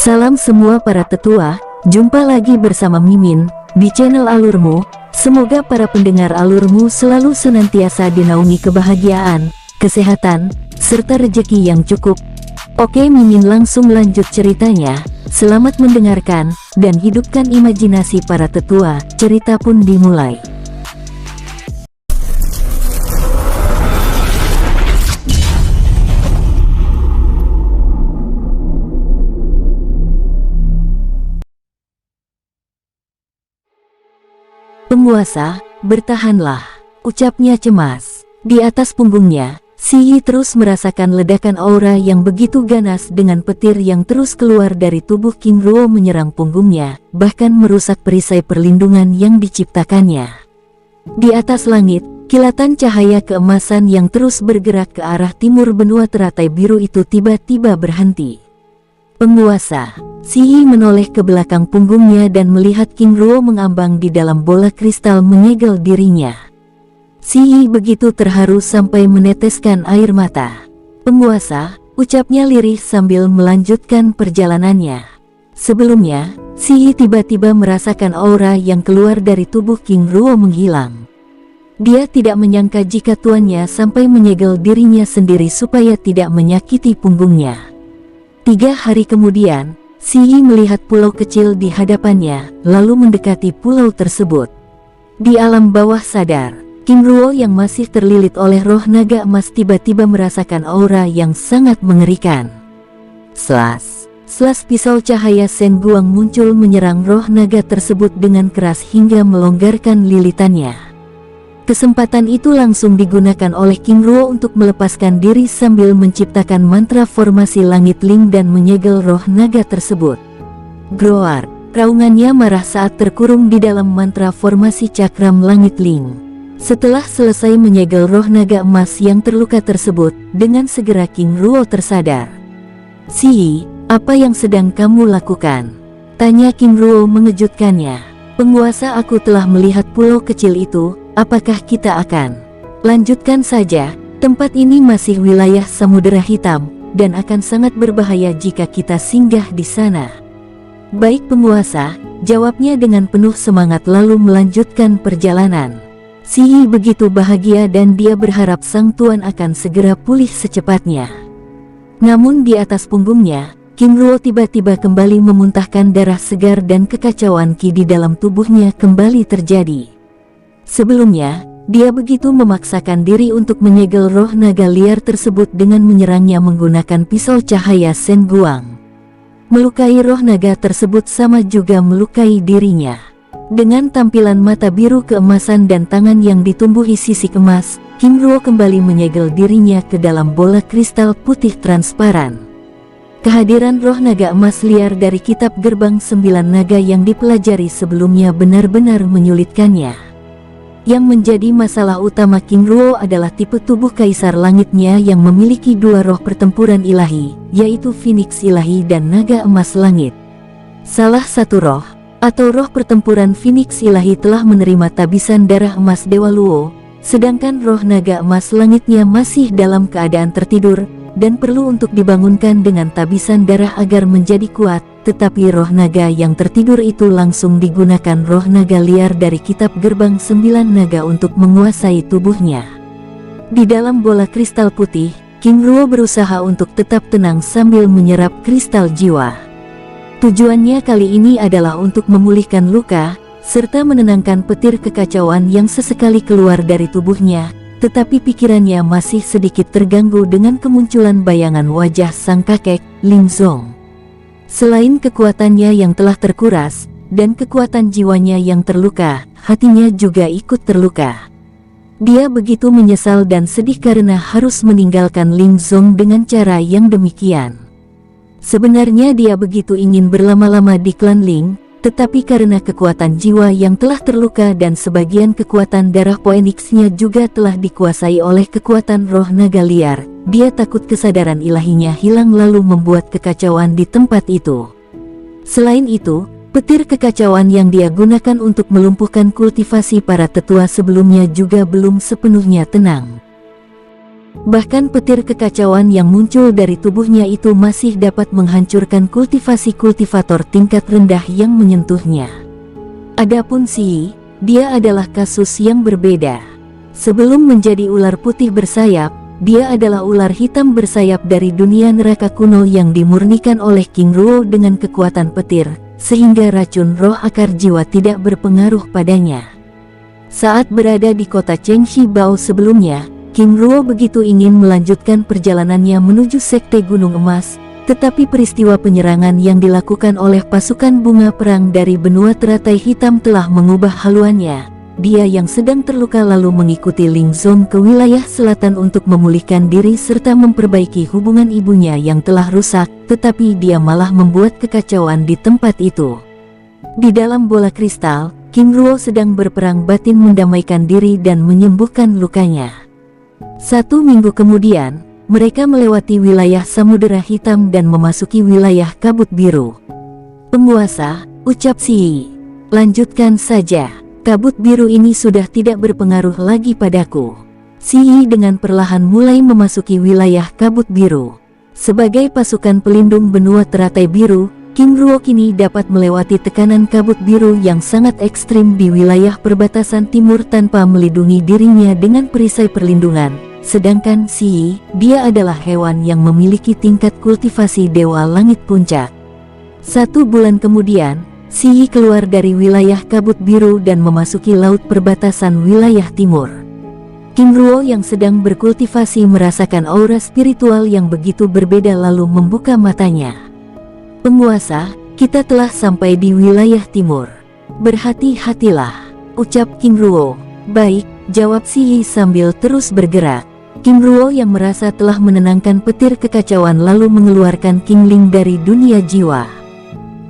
Salam semua para tetua, jumpa lagi bersama Mimin di channel Alurmu. Semoga para pendengar Alurmu selalu senantiasa dinaungi kebahagiaan, kesehatan, serta rezeki yang cukup. Oke, Mimin langsung lanjut ceritanya. Selamat mendengarkan dan hidupkan imajinasi para tetua. Cerita pun dimulai. Penguasa, bertahanlah, ucapnya cemas. Di atas punggungnya, Si Yi terus merasakan ledakan aura yang begitu ganas dengan petir yang terus keluar dari tubuh King Ruo menyerang punggungnya, bahkan merusak perisai perlindungan yang diciptakannya. Di atas langit, kilatan cahaya keemasan yang terus bergerak ke arah timur benua teratai biru itu tiba-tiba berhenti. Penguasa, Si Yi menoleh ke belakang punggungnya dan melihat King Ruo mengambang di dalam bola kristal menyegel dirinya. Si Yi begitu terharu sampai meneteskan air mata. Penguasa, ucapnya lirih sambil melanjutkan perjalanannya. Sebelumnya, Si Yi tiba-tiba merasakan aura yang keluar dari tubuh King Ruo menghilang. Dia tidak menyangka jika tuannya sampai menyegel dirinya sendiri supaya tidak menyakiti punggungnya. 3 hari kemudian, Si Yi melihat pulau kecil di hadapannya, lalu mendekati pulau tersebut. Di alam bawah sadar, King Ruo yang masih terlilit oleh roh naga emas tiba-tiba merasakan aura yang sangat mengerikan. Slas pisau cahaya Shen Guang muncul menyerang roh naga tersebut dengan keras hingga melonggarkan lilitannya. Kesempatan itu langsung digunakan oleh King Ruo untuk melepaskan diri sambil menciptakan mantra formasi langit Ling dan menyegel roh naga tersebut. Groar, raungannya marah saat terkurung di dalam mantra formasi cakram langit Ling. Setelah selesai menyegel roh naga emas yang terluka tersebut, dengan segera King Ruo tersadar. Si Yi, apa yang sedang kamu lakukan? Tanya King Ruo mengejutkannya. Penguasa, aku telah melihat pulau kecil itu. Apakah kita akan lanjutkan saja? Tempat ini masih wilayah Samudera Hitam, dan akan sangat berbahaya jika kita singgah di sana. Baik penguasa, jawabnya dengan penuh semangat lalu melanjutkan perjalanan. Si Yi begitu bahagia dan dia berharap sang tuan akan segera pulih secepatnya. Namun di atas punggungnya, King Ruo tiba-tiba kembali memuntahkan darah segar dan kekacauan ki di dalam tubuhnya kembali terjadi. Sebelumnya, dia begitu memaksakan diri untuk menyegel roh naga liar tersebut dengan menyerangnya menggunakan pisau cahaya Shen Guang. Melukai roh naga tersebut sama juga melukai dirinya. Dengan tampilan mata biru keemasan dan tangan yang ditumbuhi sisik emas, King Ruo kembali menyegel dirinya ke dalam bola kristal putih transparan. Kehadiran roh naga emas liar dari kitab gerbang 9 naga yang dipelajari sebelumnya benar-benar menyulitkannya. Yang menjadi masalah utama King Ruo adalah tipe tubuh Kaisar Langitnya yang memiliki 2 roh pertempuran ilahi, yaitu Phoenix Ilahi dan Naga Emas Langit. Salah satu roh, atau roh pertempuran Phoenix Ilahi telah menerima tabisan darah emas Dewa Luo, sedangkan roh Naga Emas Langitnya masih dalam keadaan tertidur, dan perlu untuk dibangunkan dengan tabisan darah agar menjadi kuat. Tetapi roh naga yang tertidur itu langsung digunakan roh naga liar dari kitab gerbang 9 naga untuk menguasai tubuhnya. Di dalam bola kristal putih, King Ruo berusaha untuk tetap tenang sambil menyerap kristal jiwa. Tujuannya kali ini adalah untuk memulihkan luka, serta menenangkan petir kekacauan yang sesekali keluar dari tubuhnya, tetapi pikirannya masih sedikit terganggu dengan kemunculan bayangan wajah sang kakek, Ling Zong. Selain kekuatannya yang telah terkuras, dan kekuatan jiwanya yang terluka, hatinya juga ikut terluka. Dia begitu menyesal dan sedih karena harus meninggalkan Ling Zong dengan cara yang demikian. Sebenarnya dia begitu ingin berlama-lama di klan Ling, tetapi karena kekuatan jiwa yang telah terluka dan sebagian kekuatan darah Phoenix-nya juga telah dikuasai oleh kekuatan roh naga liar, dia takut kesadaran ilahinya hilang lalu membuat kekacauan di tempat itu. Selain itu, petir kekacauan yang dia gunakan untuk melumpuhkan kultivasi para tetua sebelumnya juga belum sepenuhnya tenang. Bahkan petir kekacauan yang muncul dari tubuhnya itu masih dapat menghancurkan kultivasi kultivator tingkat rendah yang menyentuhnya. Adapun Si, dia adalah kasus yang berbeda. Sebelum menjadi ular putih bersayap, dia adalah ular hitam bersayap dari dunia neraka kuno yang dimurnikan oleh King Ruo dengan kekuatan petir, sehingga racun roh akar jiwa tidak berpengaruh padanya. Saat berada di kota Chengxi Bao sebelumnya, King Ruo begitu ingin melanjutkan perjalanannya menuju Sekte Gunung Emas, tetapi peristiwa penyerangan yang dilakukan oleh pasukan bunga perang dari benua teratai hitam telah mengubah haluannya. Dia yang sedang terluka lalu mengikuti Ling Zong ke wilayah selatan untuk memulihkan diri serta memperbaiki hubungan ibunya yang telah rusak, tetapi dia malah membuat kekacauan di tempat itu. Di dalam bola kristal, King Ruo sedang berperang batin mendamaikan diri dan menyembuhkan lukanya. 1 minggu kemudian, mereka melewati wilayah Samudera Hitam dan memasuki wilayah Kabut Biru. "Penguasa," ucap Si, "lanjutkan saja. Kabut biru ini sudah tidak berpengaruh lagi padaku." Si dengan perlahan mulai memasuki wilayah Kabut Biru. Sebagai pasukan pelindung benua teratai biru, King Ruo kini dapat melewati tekanan kabut biru yang sangat ekstrim di wilayah perbatasan timur tanpa melindungi dirinya dengan perisai perlindungan. Sedangkan Si, dia adalah hewan yang memiliki tingkat kultivasi Dewa Langit Puncak. 1 bulan kemudian, Si keluar dari wilayah kabut biru dan memasuki laut perbatasan wilayah timur. King Ruo yang sedang berkultivasi merasakan aura spiritual yang begitu berbeda lalu membuka matanya. "Penguasa, kita telah sampai di wilayah timur. Berhati-hatilah," ucap King Ruo. "Baik," jawab Si sambil terus bergerak. King Ruo yang merasa telah menenangkan petir kekacauan lalu mengeluarkan King Ling dari dunia jiwa.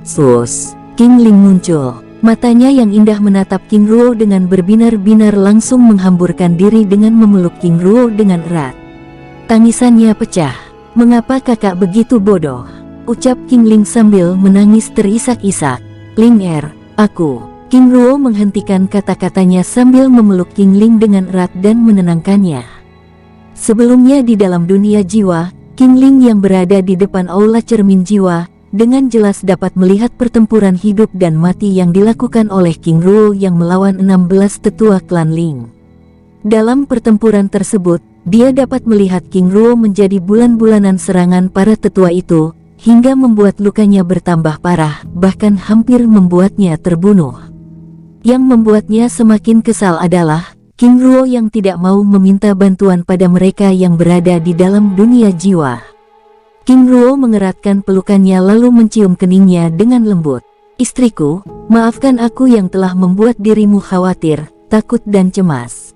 Sus! King Ling muncul. Matanya yang indah menatap King Ruo dengan berbinar-binar langsung menghamburkan diri dengan memeluk King Ruo dengan erat. Tangisannya pecah. "Mengapa kakak begitu bodoh?" ucap King Ling sambil menangis terisak-isak. "Ling aku." King Ruo menghentikan kata-katanya sambil memeluk King Ling dengan erat dan menenangkannya. Sebelumnya di dalam dunia jiwa, King Ling yang berada di depan aula cermin jiwa, dengan jelas dapat melihat pertempuran hidup dan mati yang dilakukan oleh King Ruo yang melawan 16 tetua klan Ling. Dalam pertempuran tersebut, dia dapat melihat King Ruo menjadi bulan-bulanan serangan para tetua itu, hingga membuat lukanya bertambah parah, bahkan hampir membuatnya terbunuh. Yang membuatnya semakin kesal adalah King Ruo yang tidak mau meminta bantuan pada mereka yang berada di dalam dunia jiwa. King Ruo mengeratkan pelukannya lalu mencium keningnya dengan lembut. "Istriku, maafkan aku yang telah membuat dirimu khawatir, takut dan cemas.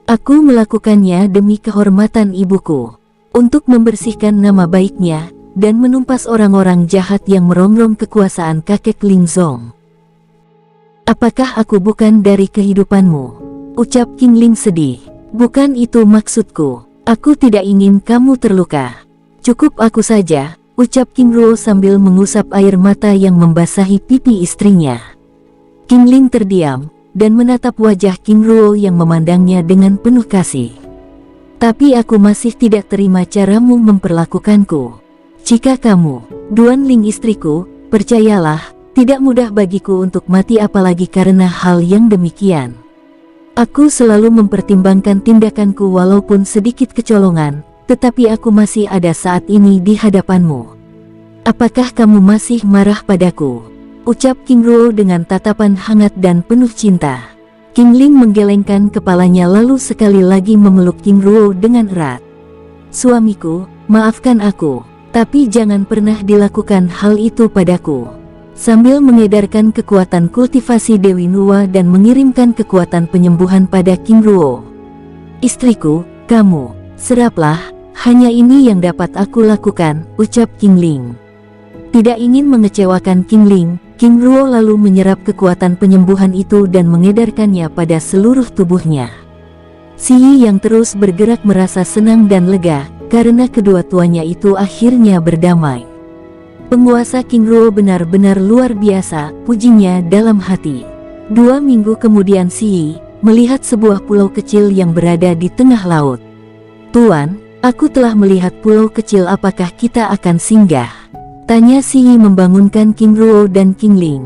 Aku melakukannya demi kehormatan ibuku, untuk membersihkan nama baiknya, dan menumpas orang-orang jahat yang merongrong kekuasaan kakek Ling Zong. Apakah aku bukan dari kehidupanmu?" ucap King Ling sedih. "Bukan itu maksudku, aku tidak ingin kamu terluka. Cukup aku saja," ucap King Ruo sambil mengusap air mata yang membasahi pipi istrinya. King Ling terdiam, dan menatap wajah King Ruo yang memandangnya dengan penuh kasih. "Tapi aku masih tidak terima caramu memperlakukanku. Jika kamu, Duan Ling istriku, percayalah, tidak mudah bagiku untuk mati apalagi karena hal yang demikian. Aku selalu mempertimbangkan tindakanku walaupun sedikit kecolongan, tetapi aku masih ada saat ini di hadapanmu. Apakah kamu masih marah padaku?" ucap King Ruo dengan tatapan hangat dan penuh cinta. King Ling menggelengkan kepalanya lalu sekali lagi memeluk King Ruo dengan erat. "Suamiku, maafkan aku, tapi jangan pernah dilakukan hal itu padaku." Sambil mengedarkan kekuatan kultivasi Dewi Nuwa dan mengirimkan kekuatan penyembuhan pada King Ruo. "Istriku, kamu, seraplah, hanya ini yang dapat aku lakukan," ucap King Ling. Tidak ingin mengecewakan King Ling, King Ruo lalu menyerap kekuatan penyembuhan itu dan mengedarkannya pada seluruh tubuhnya. Si yang terus bergerak merasa senang dan lega, karena kedua tuanya itu akhirnya berdamai. "Penguasa King Ruo benar-benar luar biasa," pujinya dalam hati. 2 minggu kemudian Si melihat sebuah pulau kecil yang berada di tengah laut. Tuan, aku telah melihat pulau kecil, apakah kita akan singgah? Tanya Si Yi membangunkan King Ruo dan King Ling.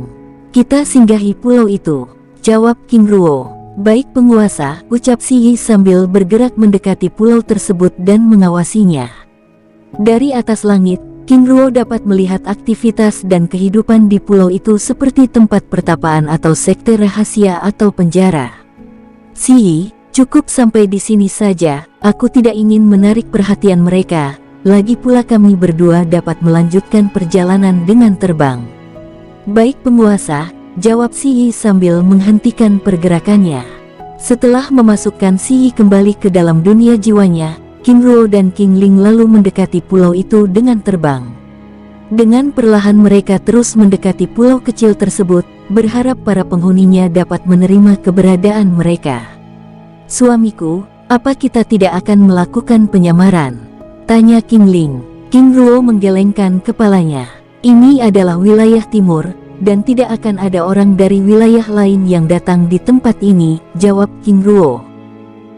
Kita singgahi pulau itu, jawab King Ruo. Baik penguasa, ucap Si Yi sambil bergerak mendekati pulau tersebut dan mengawasinya. Dari atas langit, King Ruo dapat melihat aktivitas dan kehidupan di pulau itu seperti tempat pertapaan atau sekte rahasia atau penjara. Si Yi, cukup sampai di sini saja, aku tidak ingin menarik perhatian mereka, lagi pula kami berdua dapat melanjutkan perjalanan dengan terbang. Baik penguasa, jawab Si Yi sambil menghentikan pergerakannya. Setelah memasukkan Si Yi kembali ke dalam dunia jiwanya, King Ruo dan King Ling lalu mendekati pulau itu dengan terbang. Dengan perlahan mereka terus mendekati pulau kecil tersebut, berharap para penghuninya dapat menerima keberadaan mereka. Suamiku, apa kita tidak akan melakukan penyamaran? Tanya King Ling. King Ruo menggelengkan kepalanya. Ini adalah wilayah timur, dan tidak akan ada orang dari wilayah lain yang datang di tempat ini, jawab King Ruo.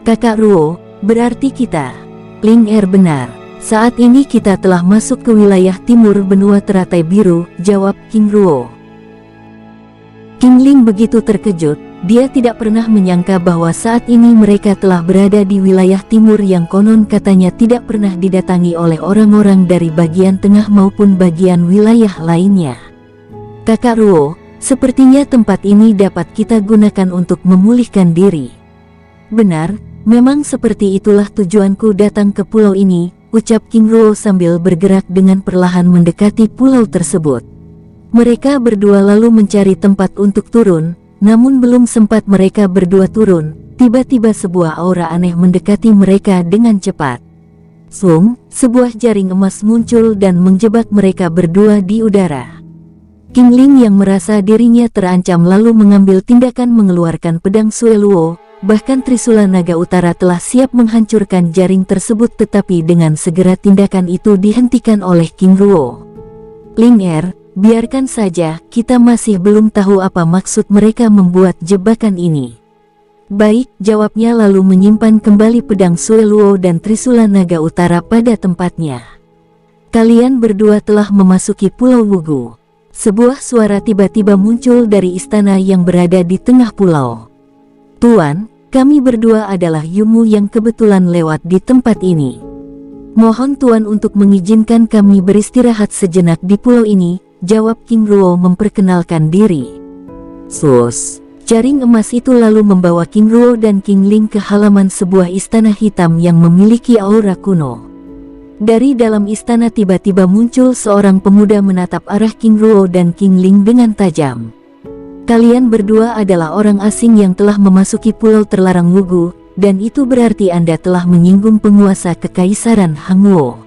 Kakak Ruo, berarti kita... Ling benar. Saat ini kita telah masuk ke wilayah timur benua teratai biru, jawab King Ruo. King Ling begitu terkejut, dia tidak pernah menyangka bahwa saat ini mereka telah berada di wilayah timur yang konon katanya tidak pernah didatangi oleh orang-orang dari bagian tengah maupun bagian wilayah lainnya. Kakak Ruo, sepertinya tempat ini dapat kita gunakan untuk memulihkan diri. Benar. Memang seperti itulah tujuanku datang ke pulau ini, ucap King Ruo sambil bergerak dengan perlahan mendekati pulau tersebut. Mereka berdua lalu mencari tempat untuk turun, namun belum sempat mereka berdua turun, tiba-tiba sebuah aura aneh mendekati mereka dengan cepat. Sebuah jaring emas muncul dan menjebak mereka berdua di udara. King Ling yang merasa dirinya terancam lalu mengambil tindakan mengeluarkan pedang Sueluo. Bahkan Trisula Naga Utara telah siap menghancurkan jaring tersebut, tetapi dengan segera tindakan itu dihentikan oleh King Ruo. Ling biarkan saja, kita masih belum tahu apa maksud mereka membuat jebakan ini. Baik, jawabnya lalu menyimpan kembali pedang Sueluo dan Trisula Naga Utara pada tempatnya. Kalian berdua telah memasuki Pulau Wugu. Sebuah suara tiba-tiba muncul dari istana yang berada di tengah pulau. Tuan, kami berdua adalah Yumu yang kebetulan lewat di tempat ini. Mohon Tuan untuk mengizinkan kami beristirahat sejenak di pulau ini, jawab King Ruo memperkenalkan diri. Jaring emas itu lalu membawa King Ruo dan King Ling ke halaman sebuah istana hitam yang memiliki aura kuno. Dari dalam istana tiba-tiba muncul seorang pemuda menatap arah King Ruo dan King Ling dengan tajam. Kalian berdua adalah orang asing yang telah memasuki pulau terlarang Wugu, dan itu berarti Anda telah menyinggung penguasa kekaisaran Hangwo.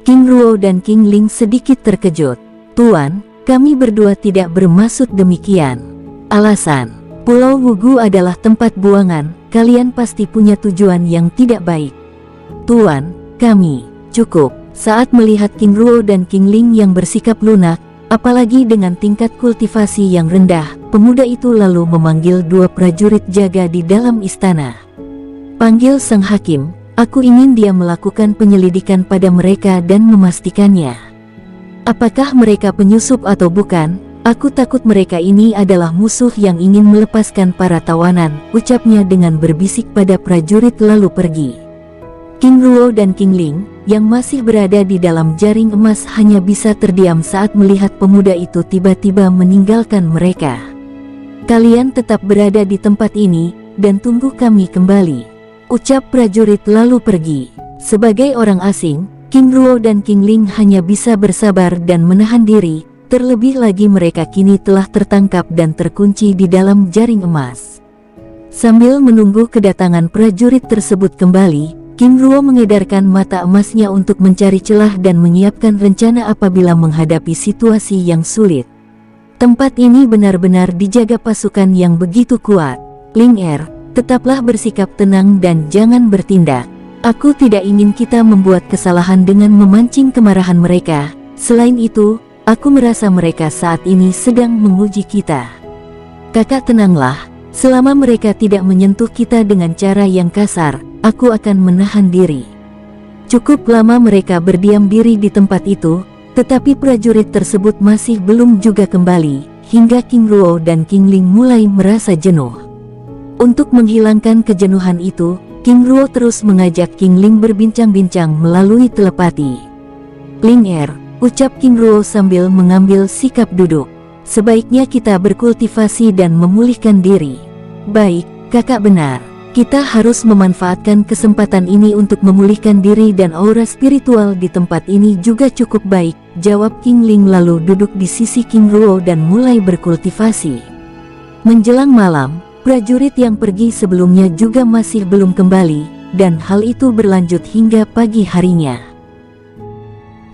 King Ruo dan King Ling sedikit terkejut. Tuan, kami berdua tidak bermaksud demikian. Alasan, Pulau Wugu adalah tempat buangan, kalian pasti punya tujuan yang tidak baik. Tuan, kami, cukup. Saat melihat King Ruo dan King Ling yang bersikap lunak, apalagi dengan tingkat kultivasi yang rendah, pemuda itu lalu memanggil dua prajurit jaga di dalam istana. Panggil sang hakim, aku ingin dia melakukan penyelidikan pada mereka dan memastikannya. Apakah mereka penyusup atau bukan? Aku takut mereka ini adalah musuh yang ingin melepaskan para tawanan, ucapnya dengan berbisik pada prajurit lalu pergi. King Ruo dan King Ling, yang masih berada di dalam jaring emas hanya bisa terdiam saat melihat pemuda itu tiba-tiba meninggalkan mereka. Kalian tetap berada di tempat ini, dan tunggu kami kembali, ucap prajurit lalu pergi. Sebagai orang asing, King Ruo dan King Ling hanya bisa bersabar dan menahan diri, terlebih lagi mereka kini telah tertangkap dan terkunci di dalam jaring emas. Sambil menunggu kedatangan prajurit tersebut kembali, King Ruo mengedarkan mata emasnya untuk mencari celah dan menyiapkan rencana apabila menghadapi situasi yang sulit. Tempat ini benar-benar dijaga pasukan yang begitu kuat. Ling tetaplah bersikap tenang dan jangan bertindak. Aku tidak ingin kita membuat kesalahan dengan memancing kemarahan mereka. Selain itu, aku merasa mereka saat ini sedang menguji kita. Kakak tenanglah, selama mereka tidak menyentuh kita dengan cara yang kasar, aku akan menahan diri. Cukup lama mereka berdiam diri di tempat itu, tetapi prajurit tersebut masih belum juga kembali, hingga King Ruo dan King Ling mulai merasa jenuh. Untuk menghilangkan kejenuhan itu, King Ruo terus mengajak King Ling berbincang-bincang melalui telepati. "Ling ucap King Ruo sambil mengambil sikap duduk. "Sebaiknya kita berkultivasi dan memulihkan diri." "Baik, kakak benar. Kita harus memanfaatkan kesempatan ini untuk memulihkan diri dan aura spiritual di tempat ini juga cukup baik," jawab King Ling lalu duduk di sisi King Ruo dan mulai berkultivasi. Menjelang malam, prajurit yang pergi sebelumnya juga masih belum kembali, dan hal itu berlanjut hingga pagi harinya.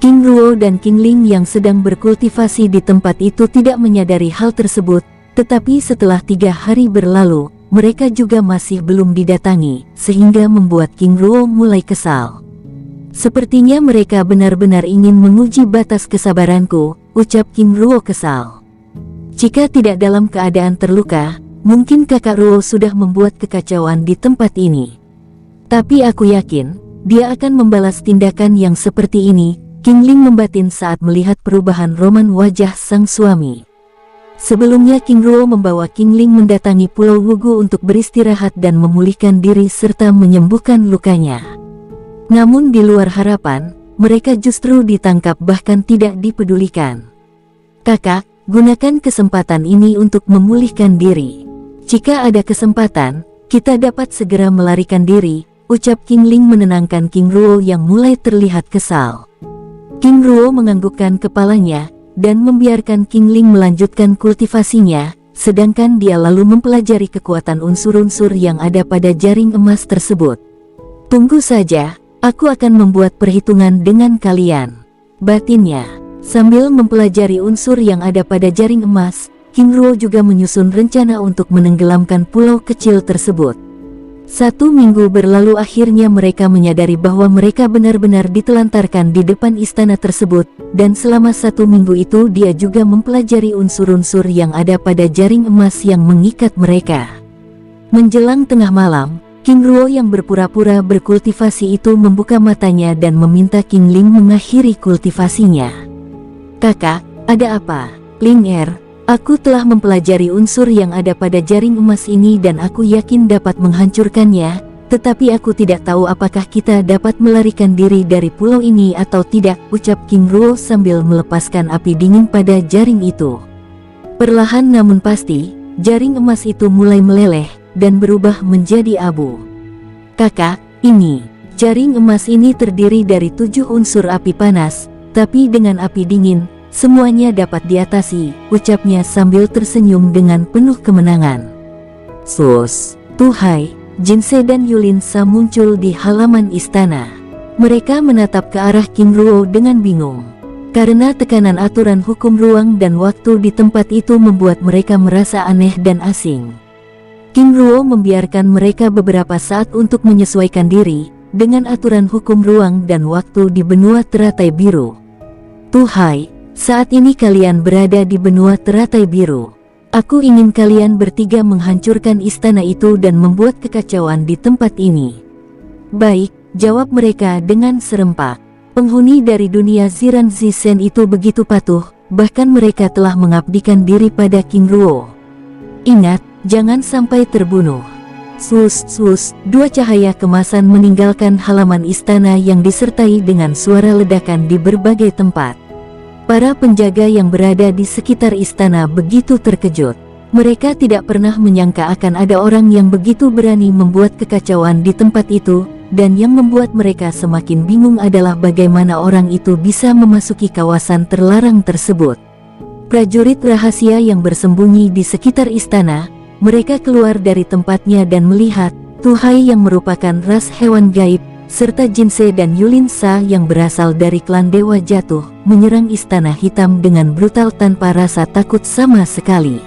King Ruo dan King Ling yang sedang berkultivasi di tempat itu tidak menyadari hal tersebut, tetapi setelah 3 hari berlalu, mereka juga masih belum didatangi, sehingga membuat King Ruo mulai kesal. "Sepertinya mereka benar-benar ingin menguji batas kesabaranku," ucap King Ruo kesal. "Jika tidak dalam keadaan terluka, mungkin kakak Ruo sudah membuat kekacauan di tempat ini. Tapi aku yakin, dia akan membalas tindakan yang seperti ini," King Ling membatin saat melihat perubahan roman wajah sang suami. Sebelumnya King Ruo membawa King Ling mendatangi Pulau Wugu untuk beristirahat dan memulihkan diri serta menyembuhkan lukanya. Namun di luar harapan, mereka justru ditangkap bahkan tidak dipedulikan. "Kakak, gunakan kesempatan ini untuk memulihkan diri. Jika ada kesempatan, kita dapat segera melarikan diri," ucap King Ling menenangkan King Ruo yang mulai terlihat kesal. King Ruo menganggukkan kepalanya, dan membiarkan King Ling melanjutkan kultivasinya, sedangkan dia lalu mempelajari kekuatan unsur-unsur yang ada pada jaring emas tersebut. "Tunggu saja, aku akan membuat perhitungan dengan kalian," batinnya. Sambil mempelajari unsur yang ada pada jaring emas, King Ruo juga menyusun rencana untuk menenggelamkan pulau kecil tersebut. 1 minggu berlalu akhirnya mereka menyadari bahwa mereka benar-benar ditelantarkan di depan istana tersebut, dan selama 1 minggu itu dia juga mempelajari unsur-unsur yang ada pada jaring emas yang mengikat mereka. Menjelang tengah malam, King Ruo yang berpura-pura berkultivasi itu membuka matanya dan meminta King Ling mengakhiri kultivasinya. "Kakak, ada apa?" "Ling aku telah mempelajari unsur yang ada pada jaring emas ini dan aku yakin dapat menghancurkannya, tetapi aku tidak tahu apakah kita dapat melarikan diri dari pulau ini atau tidak," ucap King Ruo sambil melepaskan api dingin pada jaring itu. Perlahan namun pasti, jaring emas itu mulai meleleh dan berubah menjadi abu. "Kakak, ini, jaring emas ini terdiri dari 7 unsur api panas, tapi dengan api dingin, semuanya dapat diatasi," ucapnya sambil tersenyum dengan penuh kemenangan. Tuhai, Jinsei dan Yulin Sa muncul di halaman istana. Mereka menatap ke arah King Ruo dengan bingung. Karena tekanan aturan hukum ruang dan waktu di tempat itu membuat mereka merasa aneh dan asing. King Ruo membiarkan mereka beberapa saat untuk menyesuaikan diri dengan aturan hukum ruang dan waktu di benua teratai biru. "Tuhai, saat ini kalian berada di benua teratai biru. Aku ingin kalian bertiga menghancurkan istana itu dan membuat kekacauan di tempat ini." "Baik," jawab mereka dengan serempak. Penghuni dari dunia Ziran Zisen itu begitu patuh, bahkan mereka telah mengabdikan diri pada King Ruo. "Ingat, jangan sampai terbunuh." Dua cahaya kemasan meninggalkan halaman istana yang disertai dengan suara ledakan di berbagai tempat. Para penjaga yang berada di sekitar istana begitu terkejut. Mereka tidak pernah menyangka akan ada orang yang begitu berani membuat kekacauan di tempat itu, dan yang membuat mereka semakin bingung adalah bagaimana orang itu bisa memasuki kawasan terlarang tersebut. Prajurit rahasia yang bersembunyi di sekitar istana, mereka keluar dari tempatnya dan melihat Tuhai yang merupakan ras hewan gaib, serta Jinsei dan Yulin Sa yang berasal dari klan Dewa Jatuh, menyerang Istana Hitam dengan brutal tanpa rasa takut sama sekali.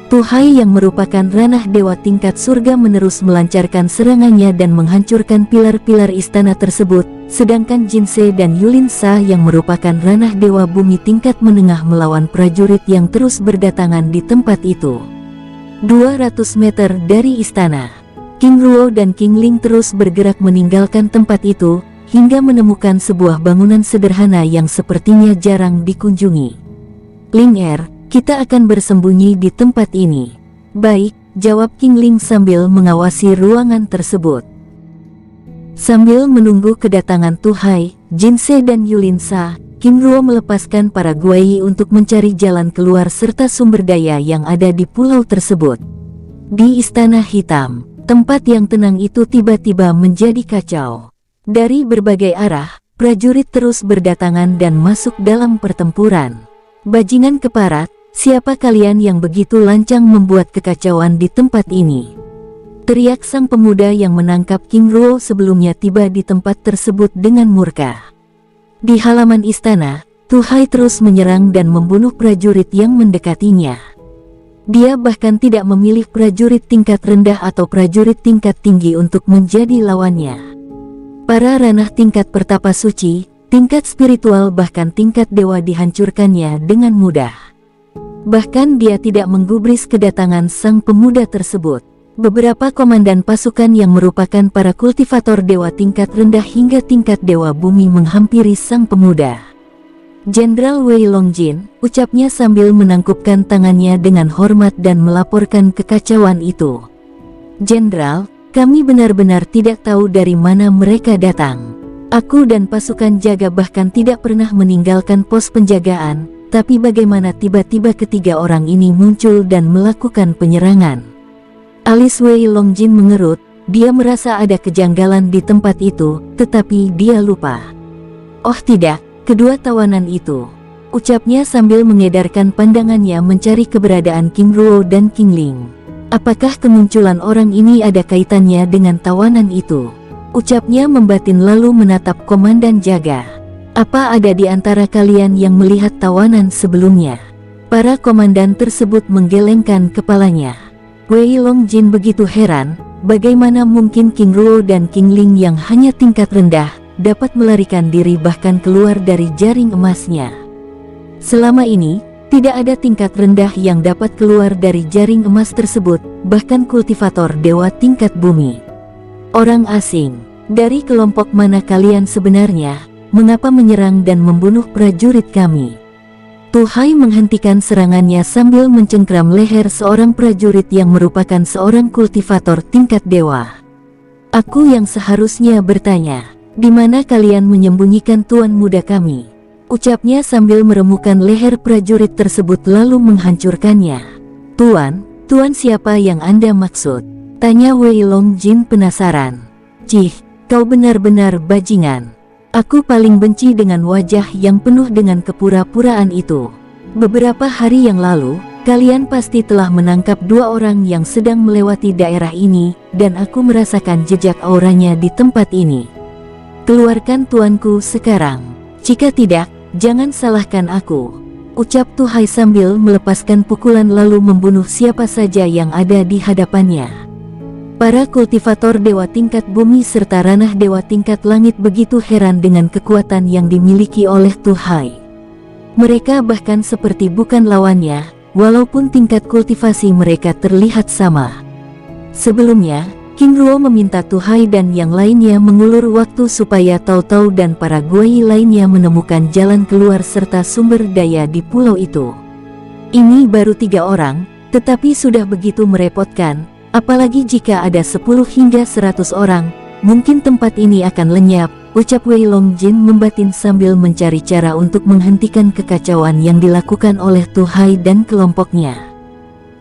Tuhai yang merupakan ranah dewa tingkat surga menerus melancarkan serangannya dan menghancurkan pilar-pilar istana tersebut, sedangkan Jinsei dan Yulin Sa yang merupakan ranah dewa bumi tingkat menengah melawan prajurit yang terus berdatangan di tempat itu. 200 meter dari istana, King Ruo dan King Ling terus bergerak meninggalkan tempat itu, hingga menemukan sebuah bangunan sederhana yang sepertinya jarang dikunjungi. Ling Er, kita akan bersembunyi di tempat ini. Baik, jawab King Ling sambil mengawasi ruangan tersebut. Sambil menunggu kedatangan Tu Hai, Jin Se dan Yulin Sa, King Ruo melepaskan para Guai untuk mencari jalan keluar serta sumber daya yang ada di pulau tersebut. Di Istana Hitam, tempat yang tenang itu tiba-tiba menjadi kacau. Dari berbagai arah, prajurit terus berdatangan dan masuk dalam pertempuran. Bajingan keparat, siapa kalian yang begitu lancang membuat kekacauan di tempat ini? Teriak sang pemuda yang menangkap King Ruo sebelumnya tiba di tempat tersebut dengan murka. Di halaman istana, Tu Hai terus menyerang dan membunuh prajurit yang mendekatinya. Dia bahkan tidak memilih prajurit tingkat rendah atau prajurit tingkat tinggi untuk menjadi lawannya. Para ranah tingkat pertapa suci, tingkat spiritual bahkan tingkat dewa dihancurkannya dengan mudah. Bahkan dia tidak menggubris kedatangan sang pemuda tersebut. Beberapa komandan pasukan yang merupakan para kultivator dewa tingkat rendah hingga tingkat dewa bumi menghampiri sang pemuda. Jenderal Wei Longjin, ucapnya sambil menangkupkan tangannya dengan hormat dan melaporkan kekacauan itu. Jenderal, kami benar-benar tidak tahu dari mana mereka datang. Aku dan pasukan jaga bahkan tidak pernah meninggalkan pos penjagaan, tapi bagaimana tiba-tiba ketiga orang ini muncul dan melakukan penyerangan? Alis Wei Longjin mengerut, dia merasa ada kejanggalan di tempat itu, tetapi dia lupa. Oh tidak, kedua tawanan itu, ucapnya sambil mengedarkan pandangannya mencari keberadaan King Ruo dan King Ling. Apakah kemunculan orang ini ada kaitannya dengan tawanan itu? Ucapnya membatin lalu menatap komandan jaga. Apa ada di antara kalian yang melihat tawanan sebelumnya? Para komandan tersebut menggelengkan kepalanya. Wei Longjin begitu heran, bagaimana mungkin King Ruo dan King Ling yang hanya tingkat rendah, dapat melarikan diri bahkan keluar dari jaring emasnya. Selama ini, tidak ada tingkat rendah yang dapat keluar dari jaring emas tersebut, bahkan kultivator dewa tingkat bumi. Orang asing, dari kelompok mana kalian sebenarnya? Mengapa menyerang dan membunuh prajurit kami? Tu Hai menghentikan serangannya sambil mencengkram leher seorang prajurit yang merupakan seorang kultivator tingkat dewa. Aku yang seharusnya bertanya, di mana kalian menyembunyikan tuan muda kami? Ucapnya sambil meremukan leher prajurit tersebut lalu menghancurkannya. Tuan siapa yang Anda maksud? Tanya Wei Longjin penasaran. Cih, kau benar-benar bajingan. Aku paling benci dengan wajah yang penuh dengan kepura-puraan itu. Beberapa hari yang lalu, kalian pasti telah menangkap dua orang yang sedang melewati daerah ini, dan aku merasakan jejak auranya di tempat ini. Keluarkan tuanku sekarang. Jika tidak, jangan salahkan aku. Ucap Tu Hai sambil melepaskan pukulan lalu membunuh siapa saja yang ada di hadapannya. Para kultivator dewa tingkat bumi serta ranah dewa tingkat langit begitu heran dengan kekuatan yang dimiliki oleh Tu Hai. Mereka bahkan seperti bukan lawannya, walaupun tingkat kultivasi mereka terlihat sama. Sebelumnya, King Ruo meminta Tu Hai dan yang lainnya mengulur waktu supaya Tao Tao dan para Guai lainnya menemukan jalan keluar serta sumber daya di pulau itu. Ini baru 3 orang, tetapi sudah begitu merepotkan. Apalagi jika ada 10 hingga 100 orang, mungkin tempat ini akan lenyap, ucap Wei Longjin membatin sambil mencari cara untuk menghentikan kekacauan yang dilakukan oleh Tu Hai dan kelompoknya.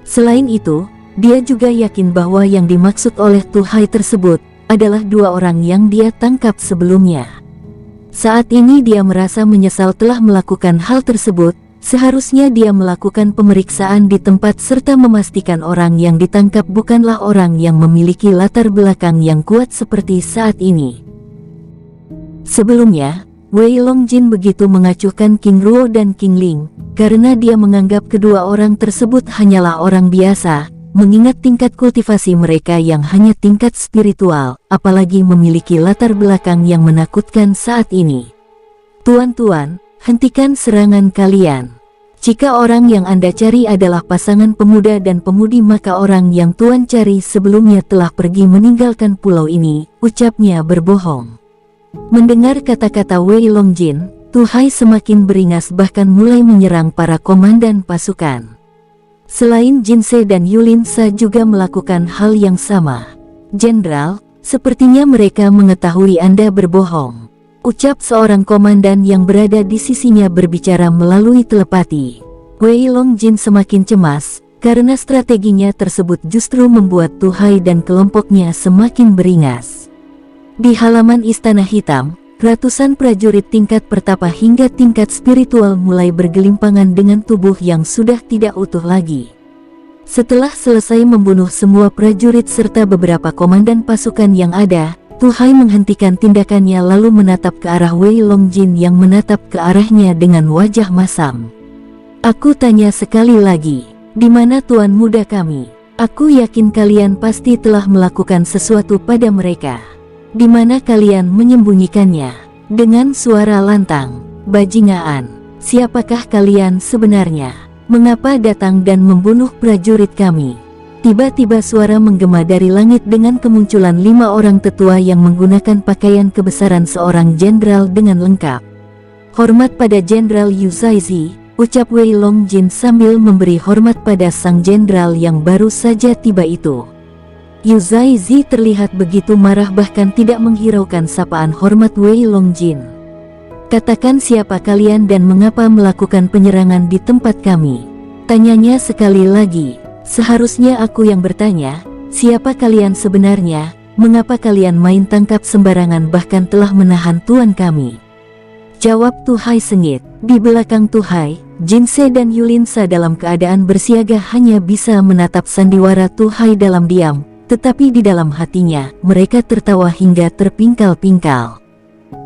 Selain itu, dia juga yakin bahwa yang dimaksud oleh Tu Hai tersebut adalah 2 orang yang dia tangkap sebelumnya. Saat ini dia merasa menyesal telah melakukan hal tersebut. Seharusnya dia melakukan pemeriksaan di tempat serta memastikan orang yang ditangkap bukanlah orang yang memiliki latar belakang yang kuat seperti saat ini. Sebelumnya, Wei Longjin begitu mengacuhkan King Ruo dan King Ling, karena dia menganggap kedua orang tersebut hanyalah orang biasa, mengingat tingkat kultivasi mereka yang hanya tingkat spiritual, apalagi memiliki latar belakang yang menakutkan saat ini. Tuan-tuan, hentikan serangan kalian. Jika orang yang Anda cari adalah pasangan pemuda dan pemudi maka orang yang Tuan cari sebelumnya telah pergi meninggalkan pulau ini, ucapnya berbohong. Mendengar kata-kata Wei Longjin, Tuhai semakin beringas bahkan mulai menyerang para komandan pasukan. Selain Jinsei dan Yulin Sa juga melakukan hal yang sama. "Jenderal, sepertinya mereka mengetahui Anda berbohong," ucap seorang komandan yang berada di sisinya berbicara melalui telepati. Wei Longjin semakin cemas, karena strateginya tersebut justru membuat Tuhai dan kelompoknya semakin beringas. Di halaman Istana Hitam, ratusan prajurit tingkat pertapa hingga tingkat spiritual mulai bergelimpangan dengan tubuh yang sudah tidak utuh lagi. Setelah selesai membunuh semua prajurit serta beberapa komandan pasukan yang ada, Tuhai menghentikan tindakannya lalu menatap ke arah Wei Longjin yang menatap ke arahnya dengan wajah masam. "Aku tanya sekali lagi, di mana tuan muda kami? Aku yakin kalian pasti telah melakukan sesuatu pada mereka. Di mana kalian menyembunyikannya?" Dengan suara lantang, "Bajingan, siapakah kalian sebenarnya? Mengapa datang dan membunuh prajurit kami?" Tiba-tiba suara menggema dari langit dengan kemunculan 5 orang tetua yang menggunakan pakaian kebesaran seorang jenderal dengan lengkap. "Hormat pada Jenderal Yu Zaizi," ucap Wei Longjin sambil memberi hormat pada sang jenderal yang baru saja tiba itu. Yu Zaizi terlihat begitu marah bahkan tidak menghiraukan sapaan hormat Wei Longjin. "Katakan siapa kalian dan mengapa melakukan penyerangan di tempat kami?" tanyanya sekali lagi. "Seharusnya aku yang bertanya, siapa kalian sebenarnya? Mengapa kalian main tangkap sembarangan bahkan telah menahan tuan kami?" jawab Tuhai sengit. Di belakang Tuhai, Jinsei dan Yulin Sa dalam keadaan bersiaga hanya bisa menatap sandiwara Tuhai dalam diam, tetapi di dalam hatinya, mereka tertawa hingga terpingkal-pingkal.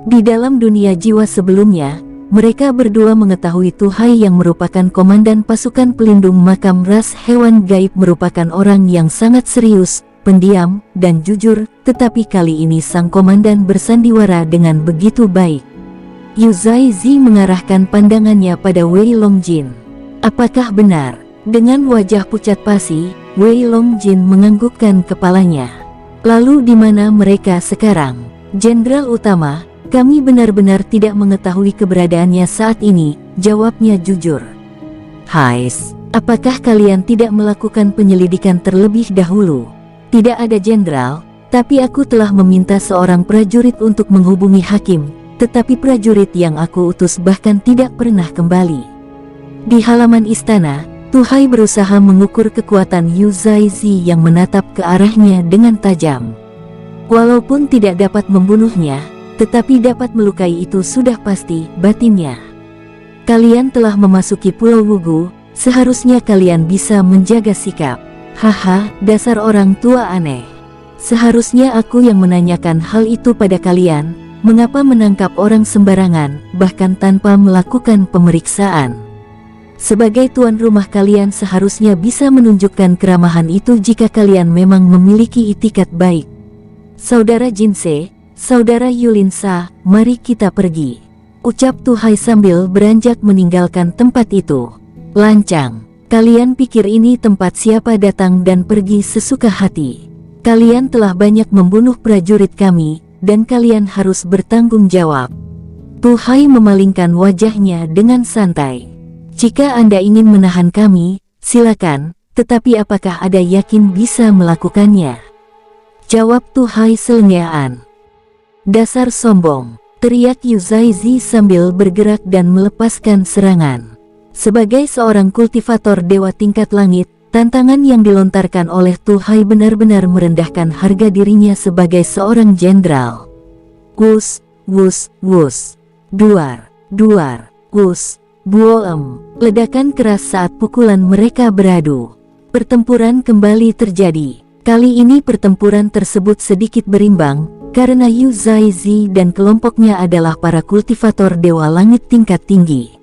Di dalam dunia jiwa sebelumnya, mereka berdua mengetahui Tuhai yang merupakan komandan pasukan pelindung makam ras hewan gaib merupakan orang yang sangat serius, pendiam, dan jujur, tetapi kali ini sang komandan bersandiwara dengan begitu baik. Yu Zaizi mengarahkan pandangannya pada Wei Longjin. "Apakah benar?" Dengan wajah pucat pasi, Wei Longjin menganggukkan kepalanya. "Lalu di mana mereka sekarang?" "Jenderal utama, kami benar-benar tidak mengetahui keberadaannya saat ini," jawabnya jujur. "Hais, apakah kalian tidak melakukan penyelidikan terlebih dahulu?" "Tidak ada jenderal, tapi aku telah meminta seorang prajurit untuk menghubungi hakim, tetapi prajurit yang aku utus bahkan tidak pernah kembali." Di halaman istana, Tuhai berusaha mengukur kekuatan Yu Zaizi yang menatap ke arahnya dengan tajam. Walaupun tidak dapat membunuhnya, tetapi dapat melukai itu sudah pasti, batinnya. "Kalian telah memasuki Pulau Wugu, seharusnya kalian bisa menjaga sikap." "Haha, dasar orang tua aneh. Seharusnya aku yang menanyakan hal itu pada kalian, mengapa menangkap orang sembarangan, bahkan tanpa melakukan pemeriksaan? Sebagai tuan rumah kalian seharusnya bisa menunjukkan keramahan itu jika kalian memang memiliki itikat baik." "Saudara Jinsei, Saudara Yulin Sa, mari kita pergi," ucap Tuhai sambil beranjak meninggalkan tempat itu. "Lancang, kalian pikir ini tempat siapa datang dan pergi sesuka hati? Kalian telah banyak membunuh prajurit kami, dan kalian harus bertanggung jawab." Tuhai memalingkan wajahnya dengan santai. "Jika Anda ingin menahan kami, silakan, tetapi apakah Anda yakin bisa melakukannya?" jawab Tuhai selengean. "Dasar sombong," teriak Yu Zaizi sambil bergerak dan melepaskan serangan. Sebagai seorang kultivator dewa tingkat langit, tantangan yang dilontarkan oleh Tuhai benar-benar merendahkan harga dirinya sebagai seorang jenderal. Wus, wus, wus. Duar, duar, wus, buoem. Ledakan keras saat pukulan mereka beradu. Pertempuran kembali terjadi. Kali ini pertempuran tersebut sedikit berimbang, karena Yu Zaizi dan kelompoknya adalah para kultivator dewa langit tingkat tinggi.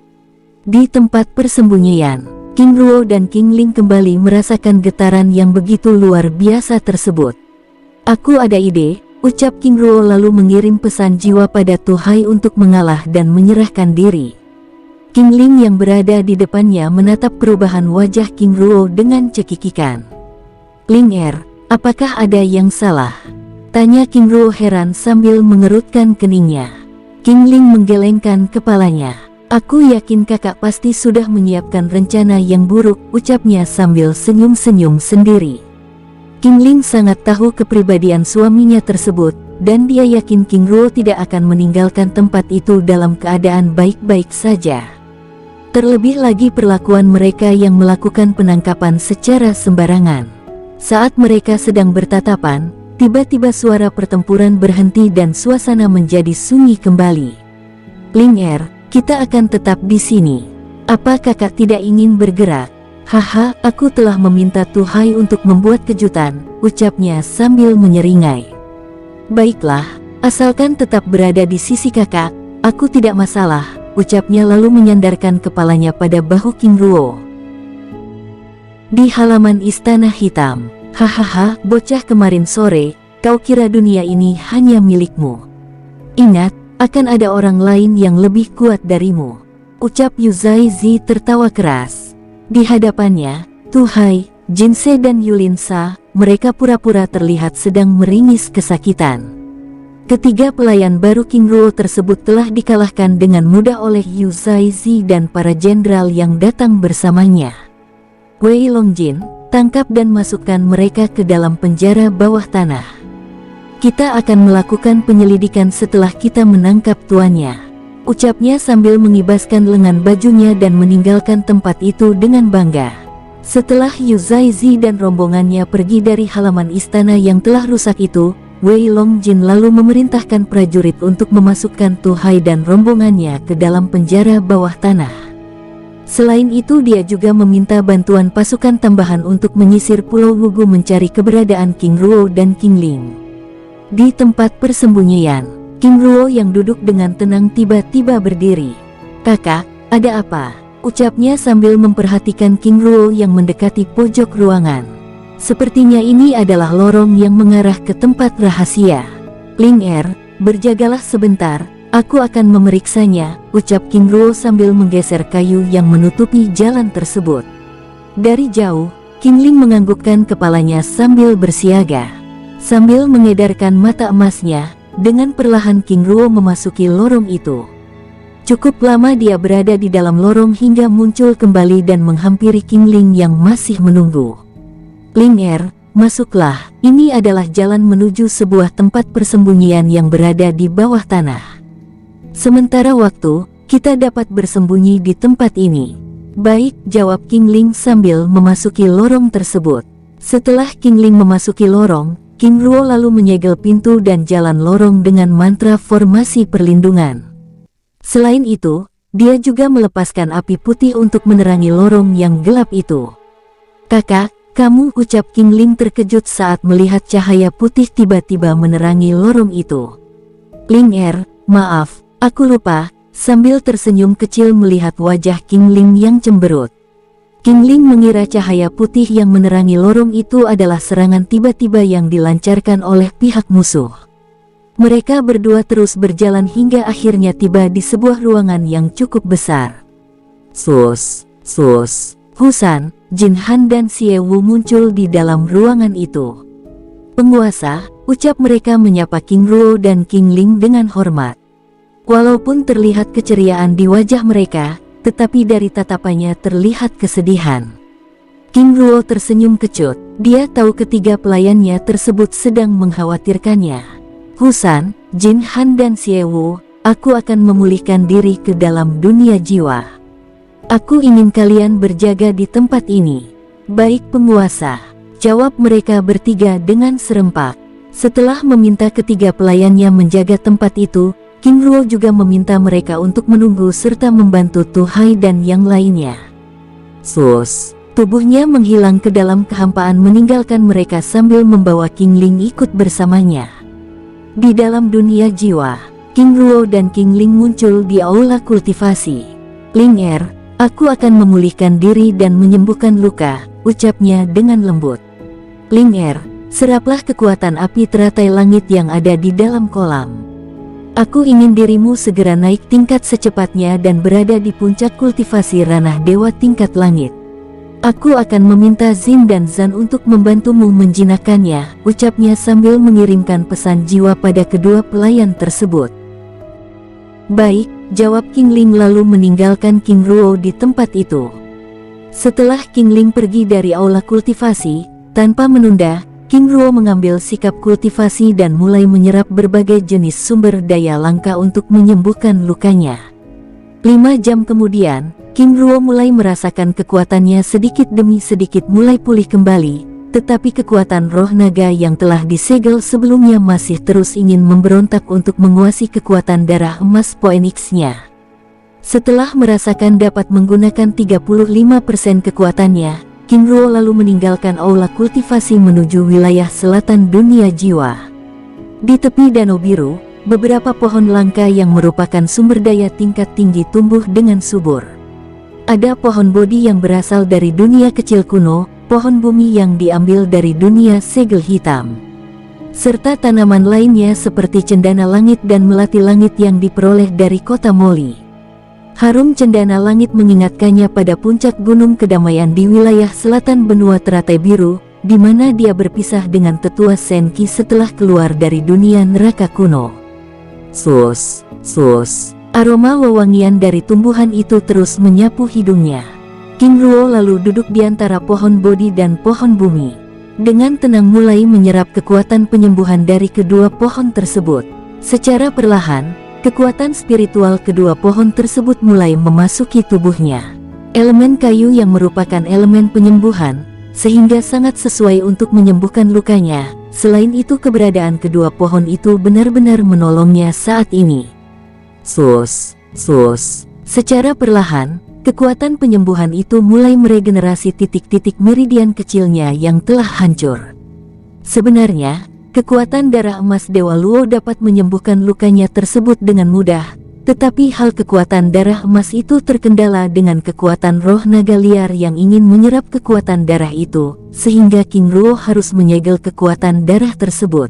Di tempat persembunyian, King Ruo dan King Ling kembali merasakan getaran yang begitu luar biasa tersebut. "Aku ada ide," ucap King Ruo lalu mengirim pesan jiwa pada Tuhai untuk mengalah dan menyerahkan diri. King Ling yang berada di depannya menatap perubahan wajah King Ruo dengan cekikikan. "Ling apakah ada yang salah?" Tanya King Ruo heran sambil mengerutkan keningnya. King Ling menggelengkan kepalanya. Aku yakin kakak pasti sudah menyiapkan rencana yang buruk, ucapnya sambil senyum-senyum sendiri. King Ling sangat tahu kepribadian suaminya tersebut, dan dia yakin King Ruo tidak akan meninggalkan tempat itu dalam keadaan baik-baik saja. Terlebih lagi perlakuan mereka yang melakukan penangkapan secara sembarangan. Saat mereka sedang bertatapan, tiba-tiba suara pertempuran berhenti dan suasana menjadi sunyi kembali. Ling Er, kita akan tetap di sini. Apa kakak tidak ingin bergerak? Haha, aku telah meminta Tuhai untuk membuat kejutan, ucapnya sambil menyeringai. Baiklah, asalkan tetap berada di sisi kakak, aku tidak masalah, ucapnya lalu menyandarkan kepalanya pada bahu King Ruo. Di halaman Istana Hitam. Hahaha, bocah kemarin sore, kau kira dunia ini hanya milikmu. Ingat, akan ada orang lain yang lebih kuat darimu, ucap Yu Zaizi tertawa keras. Di hadapannya, Tuhai, Jinse dan Yulinsa, mereka pura-pura terlihat sedang meringis kesakitan. Ketiga pelayan baru King Ruo tersebut telah dikalahkan dengan mudah oleh Yu Zaizi dan para jenderal yang datang bersamanya. Wei Longjin, tangkap dan masukkan mereka ke dalam penjara bawah tanah. Kita akan melakukan penyelidikan setelah kita menangkap tuannya, ucapnya sambil mengibaskan lengan bajunya dan meninggalkan tempat itu dengan bangga. Setelah Yu Zaizi dan rombongannya pergi dari halaman istana yang telah rusak itu, Wei Longjin lalu memerintahkan prajurit untuk memasukkan Tuhai dan rombongannya ke dalam penjara bawah tanah. Selain itu dia juga meminta bantuan pasukan tambahan untuk menyisir Pulau Wugu mencari keberadaan King Ruo dan King Ling. Di tempat persembunyian, King Ruo yang duduk dengan tenang tiba-tiba berdiri. Kakak, ada apa? Ucapnya sambil memperhatikan King Ruo yang mendekati pojok ruangan. Sepertinya ini adalah lorong yang mengarah ke tempat rahasia. Ling Er, berjagalah sebentar. Aku akan memeriksanya, ucap King Ruo sambil menggeser kayu yang menutupi jalan tersebut. Dari jauh, King Ling menganggukkan kepalanya sambil bersiaga. Sambil mengedarkan mata emasnya, dengan perlahan King Ruo memasuki lorong itu. Cukup lama dia berada di dalam lorong hingga muncul kembali dan menghampiri King Ling yang masih menunggu. Ling Er, masuklah, ini adalah jalan menuju sebuah tempat persembunyian yang berada di bawah tanah. Sementara waktu, kita dapat bersembunyi di tempat ini. Baik, jawab King Ling sambil memasuki lorong tersebut. Setelah King Ling memasuki lorong, King Ruo lalu menyegel pintu dan jalan lorong dengan mantra formasi perlindungan. Selain itu, dia juga melepaskan api putih untuk menerangi lorong yang gelap itu. Kakak, kamu, ucap King Ling terkejut saat melihat cahaya putih tiba-tiba menerangi lorong itu. Ling Er, maaf. Aku lupa, sambil tersenyum kecil melihat wajah King Ling yang cemberut. King Ling mengira cahaya putih yang menerangi lorong itu adalah serangan tiba-tiba yang dilancarkan oleh pihak musuh. Mereka berdua terus berjalan hingga akhirnya tiba di sebuah ruangan yang cukup besar. Sus, Husan, Jin Han dan Xie Wu muncul di dalam ruangan itu. Penguasa, ucap mereka menyapa King Ruo dan King Ling dengan hormat. Walaupun terlihat keceriaan di wajah mereka, tetapi dari tatapannya terlihat kesedihan. King Ruo tersenyum kecut, dia tahu ketiga pelayannya tersebut sedang mengkhawatirkannya. Husan, Jin Han dan Xie Wu, aku akan memulihkan diri ke dalam dunia jiwa. Aku ingin kalian berjaga di tempat ini. Baik penguasa, jawab mereka bertiga dengan serempak. Setelah meminta ketiga pelayannya menjaga tempat itu, King Ruo juga meminta mereka untuk menunggu serta membantu Tuhai dan yang lainnya. Tubuhnya menghilang ke dalam kehampaan meninggalkan mereka sambil membawa King Ling ikut bersamanya. Di dalam dunia jiwa, King Ruo dan King Ling muncul di aula kultivasi. Ling Er, aku akan memulihkan diri dan menyembuhkan luka, ucapnya dengan lembut. Ling Er, seraplah kekuatan api teratai langit yang ada di dalam kolam. Aku ingin dirimu segera naik tingkat secepatnya dan berada di puncak kultivasi ranah dewa tingkat langit. Aku akan meminta Jin dan Zan untuk membantumu menjinakkannya, ucapnya sambil mengirimkan pesan jiwa pada kedua pelayan tersebut. Baik, jawab King Ling lalu meninggalkan King Ruo di tempat itu. Setelah King Ling pergi dari aula kultivasi, tanpa menunda, King Ruo mengambil sikap kultivasi dan mulai menyerap berbagai jenis sumber daya langka untuk menyembuhkan lukanya. 5 jam kemudian, King Ruo mulai merasakan kekuatannya sedikit demi sedikit mulai pulih kembali, tetapi kekuatan roh naga yang telah disegel sebelumnya masih terus ingin memberontak untuk menguasai kekuatan darah emas Phoenix-nya. Setelah merasakan dapat menggunakan 35% kekuatannya, King Ruo lalu meninggalkan aula kultivasi menuju wilayah selatan dunia jiwa. Di tepi Danau Biru, beberapa pohon langka yang merupakan sumber daya tingkat tinggi tumbuh dengan subur. Ada pohon bodi yang berasal dari dunia kecil kuno, pohon bumi yang diambil dari dunia segel hitam, serta tanaman lainnya seperti cendana langit dan melati langit yang diperoleh dari kota Moli. Harum cendana langit mengingatkannya pada puncak gunung kedamaian di wilayah selatan benua teratai biru, di mana dia berpisah dengan tetua Senki setelah keluar dari dunia neraka kuno. Sus, sus. Aroma wewangian dari tumbuhan itu terus menyapu hidungnya. King Ruo lalu duduk di antara pohon bodi dan pohon bumi. Dengan tenang mulai menyerap kekuatan penyembuhan dari kedua pohon tersebut. Secara perlahan, kekuatan spiritual kedua pohon tersebut mulai memasuki tubuhnya. Elemen kayu yang merupakan elemen penyembuhan, sehingga sangat sesuai untuk menyembuhkan lukanya. Selain itu keberadaan kedua pohon itu benar-benar menolongnya saat ini. Sus, sus. Secara perlahan, kekuatan penyembuhan itu mulai meregenerasi titik-titik meridian kecilnya yang telah hancur. Sebenarnya, kekuatan darah emas Dewa Luo dapat menyembuhkan lukanya tersebut dengan mudah, tetapi hal kekuatan darah emas itu terkendala dengan kekuatan roh naga liar yang ingin menyerap kekuatan darah itu, sehingga King Ruo harus menyegel kekuatan darah tersebut.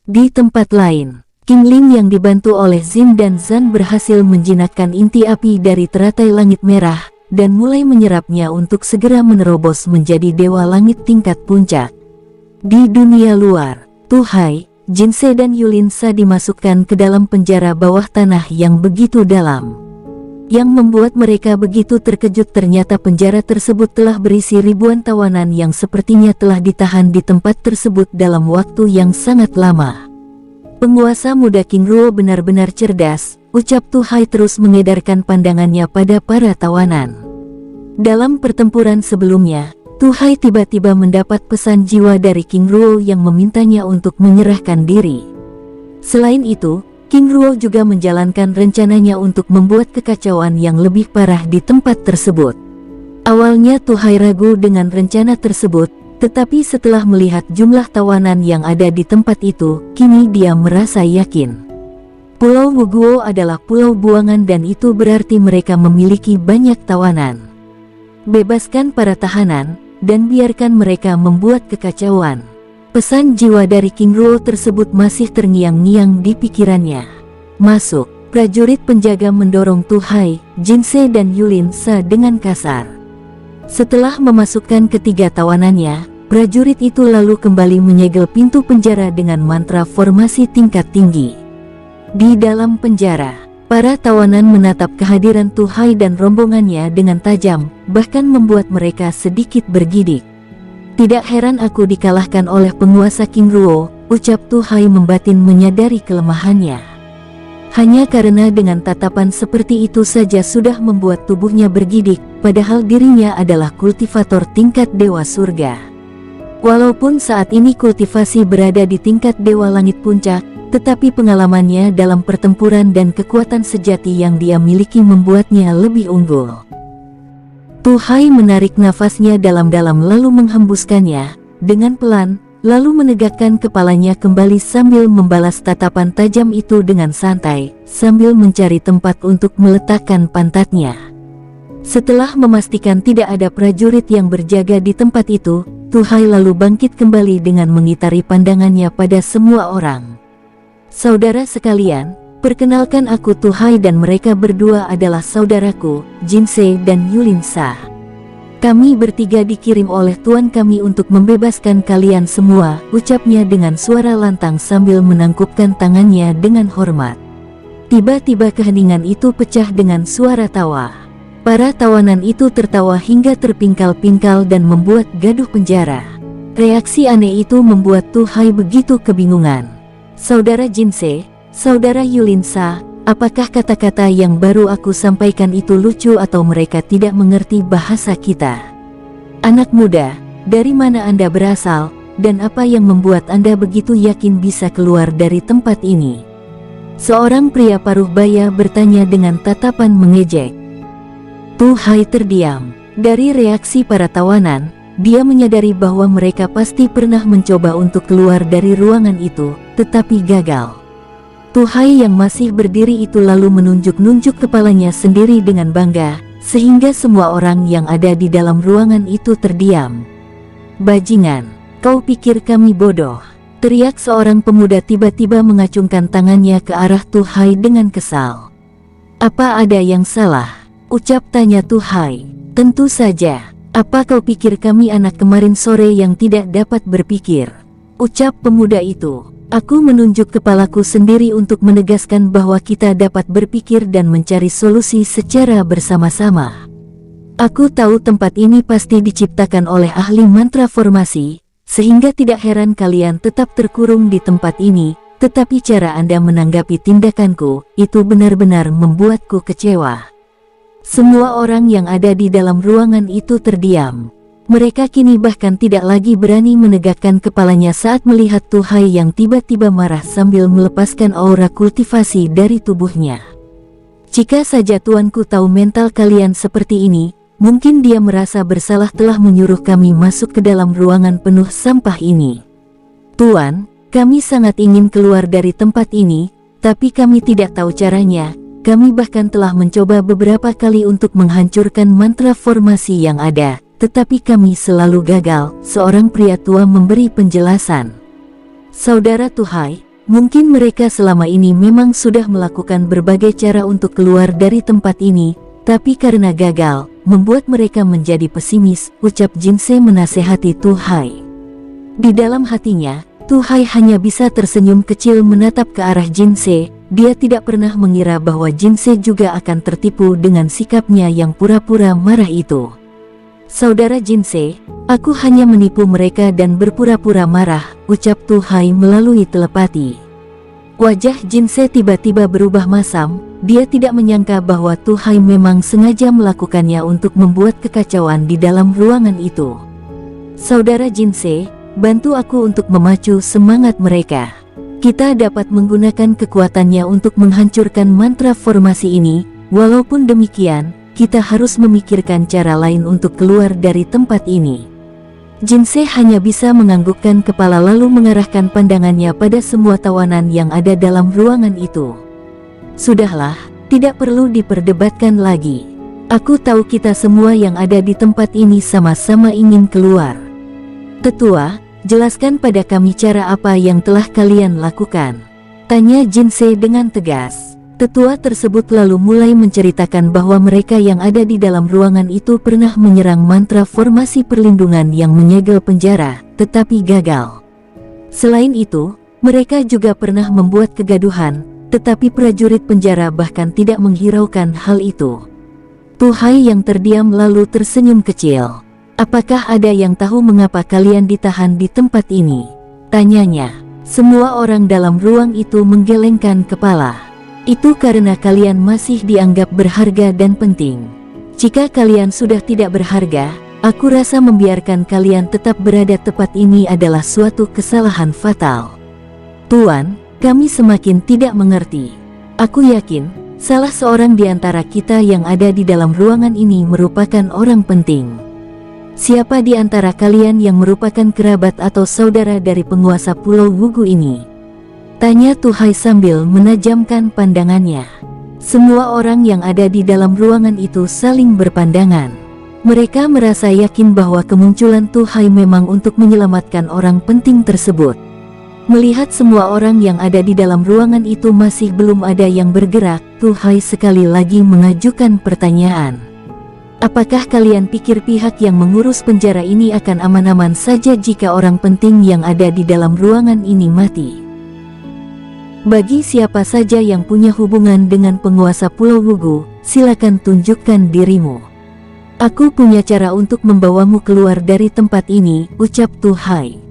Di tempat lain, King Ling yang dibantu oleh Jin dan Zan berhasil menjinakkan inti api dari teratai langit merah, dan mulai menyerapnya untuk segera menerobos menjadi dewa langit tingkat puncak. Di dunia luar, Tu Hai, Jin Se dan Yulin Sa dimasukkan ke dalam penjara bawah tanah yang begitu dalam. Yang membuat mereka begitu terkejut ternyata penjara tersebut telah berisi ribuan tawanan yang sepertinya telah ditahan di tempat tersebut dalam waktu yang sangat lama. Penguasa muda King Ruo benar-benar cerdas, ucap Tu Hai terus mengedarkan pandangannya pada para tawanan. Dalam pertempuran sebelumnya, Tu Hai tiba-tiba mendapat pesan jiwa dari King Ruo yang memintanya untuk menyerahkan diri. Selain itu, King Ruo juga menjalankan rencananya untuk membuat kekacauan yang lebih parah di tempat tersebut. Awalnya Tu Hai ragu dengan rencana tersebut, tetapi setelah melihat jumlah tawanan yang ada di tempat itu, kini dia merasa yakin. Pulau Wuguo adalah pulau buangan dan itu berarti mereka memiliki banyak tawanan. Bebaskan para tahanan, dan biarkan mereka membuat kekacauan. Pesan jiwa dari King Ruo tersebut masih terngiang-ngiang di pikirannya. Masuk, prajurit penjaga mendorong Tu Hai, Jin Se dan Yulin Sa dengan kasar. Setelah memasukkan ketiga tawanannya, prajurit itu lalu kembali menyegel pintu penjara dengan mantra formasi tingkat tinggi. Di dalam penjara, para tawanan menatap kehadiran Tu Hai dan rombongannya dengan tajam, bahkan membuat mereka sedikit bergidik. Tidak heran aku dikalahkan oleh penguasa King Ruo, ucap Tu Hai membatin menyadari kelemahannya. Hanya karena dengan tatapan seperti itu saja sudah membuat tubuhnya bergidik, padahal dirinya adalah kultivator tingkat dewa surga. Walaupun saat ini kultivasi berada di tingkat dewa langit puncak, tetapi pengalamannya dalam pertempuran dan kekuatan sejati yang dia miliki membuatnya lebih unggul. Tu Hai menarik nafasnya dalam-dalam lalu menghembuskannya, dengan pelan, lalu menegakkan kepalanya kembali sambil membalas tatapan tajam itu dengan santai, sambil mencari tempat untuk meletakkan pantatnya. Setelah memastikan tidak ada prajurit yang berjaga di tempat itu, Tu Hai lalu bangkit kembali dengan mengitari pandangannya pada semua orang. Saudara sekalian, perkenalkan aku Tu Hai dan mereka berdua adalah saudaraku, Jin Se dan Yulin Sa. Kami bertiga dikirim oleh Tuan kami untuk membebaskan kalian semua, ucapnya dengan suara lantang sambil menangkupkan tangannya dengan hormat. Tiba-tiba keheningan itu pecah dengan suara tawa. Para tawanan itu tertawa hingga terpingkal-pingkal dan membuat gaduh penjara. Reaksi aneh itu membuat Tu Hai begitu kebingungan. Saudara Jinsei, Saudara Yulinsa, apakah kata-kata yang baru aku sampaikan itu lucu atau mereka tidak mengerti bahasa kita? Anak muda, dari mana Anda berasal, dan apa yang membuat Anda begitu yakin bisa keluar dari tempat ini? Seorang pria paruh baya bertanya dengan tatapan mengejek. Tu Hai terdiam. Dari reaksi para tawanan, dia menyadari bahwa mereka pasti pernah mencoba untuk keluar dari ruangan itu, tetapi gagal. Tu Hai yang masih berdiri itu lalu menunjuk-nunjuk kepalanya sendiri dengan bangga, sehingga semua orang yang ada di dalam ruangan itu terdiam. Bajingan, kau pikir kami bodoh? Teriak seorang pemuda tiba-tiba mengacungkan tangannya ke arah Tu Hai dengan kesal. Apa ada yang salah? Ucap tanya Tu Hai. Tentu saja, apa kau pikir kami anak kemarin sore yang tidak dapat berpikir? Ucap pemuda itu. Aku menunjuk kepalaku sendiri untuk menegaskan bahwa kita dapat berpikir dan mencari solusi secara bersama-sama. Aku tahu tempat ini pasti diciptakan oleh ahli mantra formasi, sehingga tidak heran kalian tetap terkurung di tempat ini, tetapi cara Anda menanggapi tindakanku, itu benar-benar membuatku kecewa. Semua orang yang ada di dalam ruangan itu terdiam. Mereka kini bahkan tidak lagi berani menegakkan kepalanya saat melihat Tu Hai yang tiba-tiba marah sambil melepaskan aura kultivasi dari tubuhnya. Jika saja tuanku tahu mental kalian seperti ini, mungkin dia merasa bersalah telah menyuruh kami masuk ke dalam ruangan penuh sampah ini. Tuan, kami sangat ingin keluar dari tempat ini, tapi kami tidak tahu caranya. Kami bahkan telah mencoba beberapa kali untuk menghancurkan mantra formasi yang ada, tetapi kami selalu gagal, seorang pria tua memberi penjelasan. Saudara Tu Hai, mungkin mereka selama ini memang sudah melakukan berbagai cara untuk keluar dari tempat ini, tapi karena gagal, membuat mereka menjadi pesimis, ucap Jinsei menasehati Tu Hai. Di dalam hatinya, Tu Hai hanya bisa tersenyum kecil menatap ke arah Jinsei. Dia tidak pernah mengira bahwa Jinsei juga akan tertipu dengan sikapnya yang pura-pura marah itu. Saudara Jinsei, aku hanya menipu mereka dan berpura-pura marah, ucap Tu Hai melalui telepati. Wajah Jinsei tiba-tiba berubah masam, dia tidak menyangka bahwa Tu Hai memang sengaja melakukannya untuk membuat kekacauan di dalam ruangan itu. Saudara Jinsei, bantu aku untuk memacu semangat mereka. Kita dapat menggunakan kekuatannya untuk menghancurkan mantra formasi ini, walaupun demikian, kita harus memikirkan cara lain untuk keluar dari tempat ini. Jinsei hanya bisa menganggukkan kepala lalu mengarahkan pandangannya pada semua tawanan yang ada dalam ruangan itu. Sudahlah, tidak perlu diperdebatkan lagi. Aku tahu kita semua yang ada di tempat ini sama-sama ingin keluar. Tetua, jelaskan pada kami cara apa yang telah kalian lakukan, tanya Jinsei dengan tegas. Tetua tersebut lalu mulai menceritakan bahwa mereka yang ada di dalam ruangan itu pernah menyerang mantra formasi perlindungan yang menyegel penjara, tetapi gagal. Selain itu, mereka juga pernah membuat kegaduhan, tetapi prajurit penjara bahkan tidak menghiraukan hal itu. Tu Hai yang terdiam lalu tersenyum kecil. Apakah ada yang tahu mengapa kalian ditahan di tempat ini? Tanyanya. Semua orang dalam ruang itu menggelengkan kepala. Itu karena kalian masih dianggap berharga dan penting. Jika kalian sudah tidak berharga, aku rasa membiarkan kalian tetap berada tepat ini adalah suatu kesalahan fatal. Tuan, kami semakin tidak mengerti. Aku yakin, salah seorang di antara kita yang ada di dalam ruangan ini merupakan orang penting. Siapa di antara kalian yang merupakan kerabat atau saudara dari penguasa Pulau Wugu ini? Tanya Tu Hai sambil menajamkan pandangannya. Semua orang yang ada di dalam ruangan itu saling berpandangan. Mereka merasa yakin bahwa kemunculan Tu Hai memang untuk menyelamatkan orang penting tersebut. Melihat semua orang yang ada di dalam ruangan itu masih belum ada yang bergerak, Tu Hai sekali lagi mengajukan pertanyaan. Apakah kalian pikir pihak yang mengurus penjara ini akan aman-aman saja jika orang penting yang ada di dalam ruangan ini mati? Bagi siapa saja yang punya hubungan dengan penguasa Pulau Wugu, silakan tunjukkan dirimu. Aku punya cara untuk membawamu keluar dari tempat ini, ucap Tu Hai.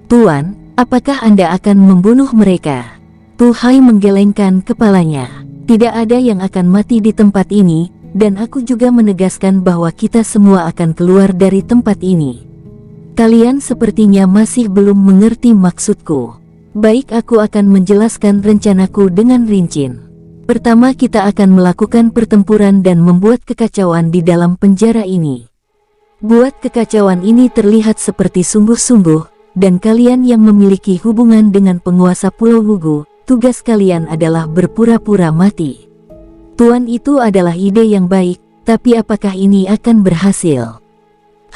Tuan, apakah Anda akan membunuh mereka? Tu Hai menggelengkan kepalanya. Tidak ada yang akan mati di tempat ini, dan aku juga menegaskan bahwa kita semua akan keluar dari tempat ini. Kalian sepertinya masih belum mengerti maksudku. Baik, aku akan menjelaskan rencanaku dengan rinci. Pertama, kita akan melakukan pertempuran dan membuat kekacauan di dalam penjara ini. Buat kekacauan ini terlihat seperti sungguh-sungguh, dan kalian yang memiliki hubungan dengan penguasa Pulau Wugu, tugas kalian adalah berpura-pura mati. Tuan, itu adalah ide yang baik, tapi apakah ini akan berhasil?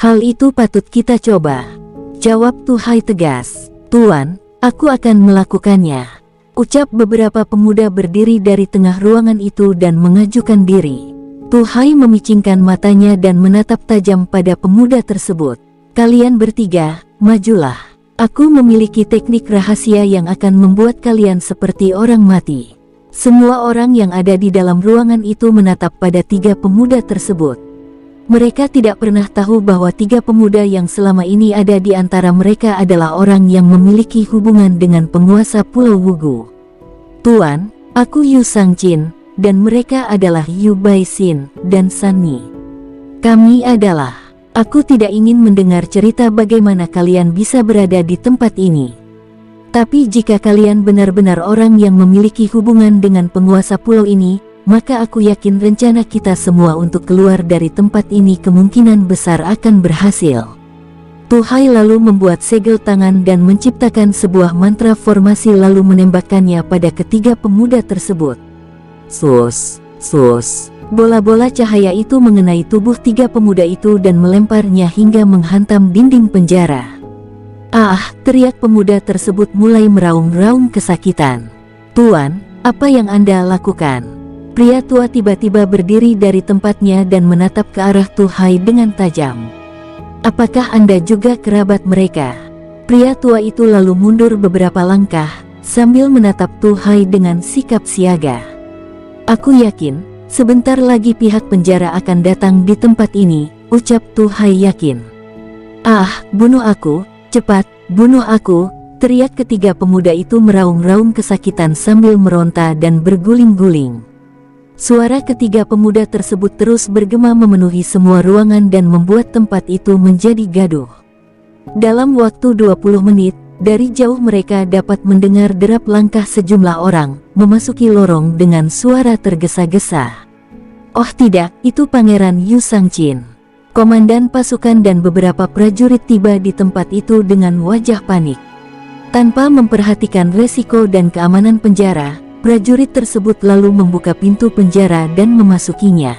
Hal itu patut kita coba, jawab Tu Hai tegas. Tuan, aku akan melakukannya, ucap beberapa pemuda berdiri dari tengah ruangan itu dan mengajukan diri. Tu Hai memicingkan matanya dan menatap tajam pada pemuda tersebut. Kalian bertiga, majulah. Aku memiliki teknik rahasia yang akan membuat kalian seperti orang mati. Semua orang yang ada di dalam ruangan itu menatap pada tiga pemuda tersebut. Mereka tidak pernah tahu bahwa tiga pemuda yang selama ini ada di antara mereka adalah orang yang memiliki hubungan dengan penguasa Pulau Wugu. Tuan, aku Yu Sangqin, dan mereka adalah Yu Baisin dan Sunny. Kami adalah... Aku tidak ingin mendengar cerita bagaimana kalian bisa berada di tempat ini. Tapi jika kalian benar-benar orang yang memiliki hubungan dengan penguasa pulau ini, maka aku yakin rencana kita semua untuk keluar dari tempat ini kemungkinan besar akan berhasil. Tu Hai lalu membuat segel tangan dan menciptakan sebuah mantra formasi lalu menembakkannya pada ketiga pemuda tersebut. Sus, sus. Bola-bola cahaya itu mengenai tubuh tiga pemuda itu dan melemparnya hingga menghantam dinding penjara. Ah, teriak pemuda tersebut mulai meraung-raung kesakitan. Tuan, apa yang Anda lakukan? Pria tua tiba-tiba berdiri dari tempatnya dan menatap ke arah Tu Hai dengan tajam. Apakah Anda juga kerabat mereka? Pria tua itu lalu mundur beberapa langkah, sambil menatap Tu Hai dengan sikap siaga. Aku yakin, sebentar lagi pihak penjara akan datang di tempat ini, ucap Tu Hai yakin. Ah, bunuh aku. Cepat, bunuh aku, teriak ketiga pemuda itu meraung-raung kesakitan sambil meronta dan berguling-guling. Suara ketiga pemuda tersebut terus bergema memenuhi semua ruangan dan membuat tempat itu menjadi gaduh. Dalam waktu 20 menit, dari jauh mereka dapat mendengar derap langkah sejumlah orang, memasuki lorong dengan suara tergesa-gesa. Oh tidak, itu Pangeran Yu Sangqin. Komandan pasukan dan beberapa prajurit tiba di tempat itu dengan wajah panik. Tanpa memperhatikan resiko dan keamanan penjara, prajurit tersebut lalu membuka pintu penjara dan memasukinya.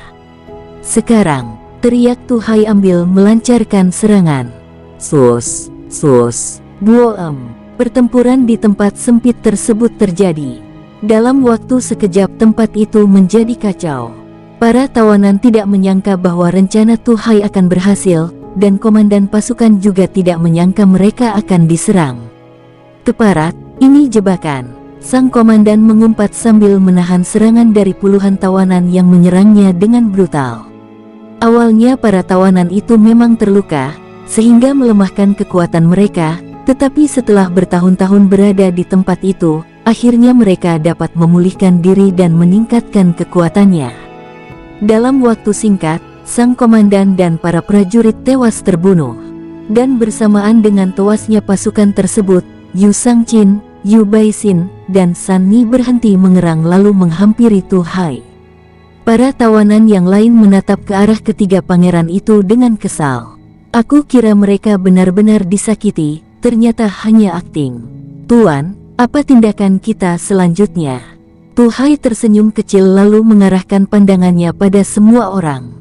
Sekarang, teriak Tu Hai ambil melancarkan serangan. Sus, sus, buoem. Pertempuran di tempat sempit tersebut terjadi. Dalam waktu sekejap tempat itu menjadi kacau. Para tawanan tidak menyangka bahwa rencana Tu Hai akan berhasil, dan komandan pasukan juga tidak menyangka mereka akan diserang. Keparat, ini jebakan. Sang komandan mengumpat sambil menahan serangan dari puluhan tawanan yang menyerangnya dengan brutal. Awalnya para tawanan itu memang terluka, sehingga melemahkan kekuatan mereka, tetapi setelah bertahun-tahun berada di tempat itu, akhirnya mereka dapat memulihkan diri dan meningkatkan kekuatannya. Dalam waktu singkat, sang komandan dan para prajurit tewas terbunuh. Dan bersamaan dengan tewasnya pasukan tersebut, Yu Sangqin, Yu Baisin, dan Sunny berhenti mengerang lalu menghampiri Tu Hai. Para tawanan yang lain menatap ke arah ketiga pangeran itu dengan kesal. Aku kira mereka benar-benar disakiti, ternyata hanya akting. Tuan, apa tindakan kita selanjutnya? Tu Hai tersenyum kecil lalu mengarahkan pandangannya pada semua orang.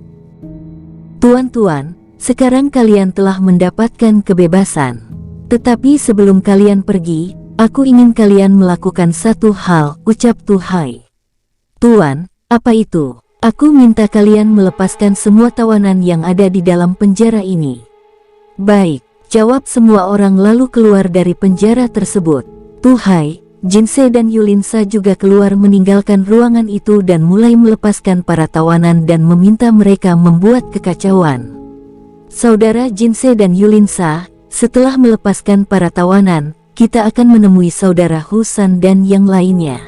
Tuan-tuan, sekarang kalian telah mendapatkan kebebasan. Tetapi sebelum kalian pergi, aku ingin kalian melakukan satu hal, ucap Tu Hai. Tuan, apa itu? Aku minta kalian melepaskan semua tawanan yang ada di dalam penjara ini. Baik, jawab semua orang lalu keluar dari penjara tersebut. Tuhai, Jinsei dan Yulinsa juga keluar meninggalkan ruangan itu dan mulai melepaskan para tawanan dan meminta mereka membuat kekacauan. Saudara Jinsei dan Yulinsa, setelah melepaskan para tawanan, kita akan menemui saudara Husan dan yang lainnya.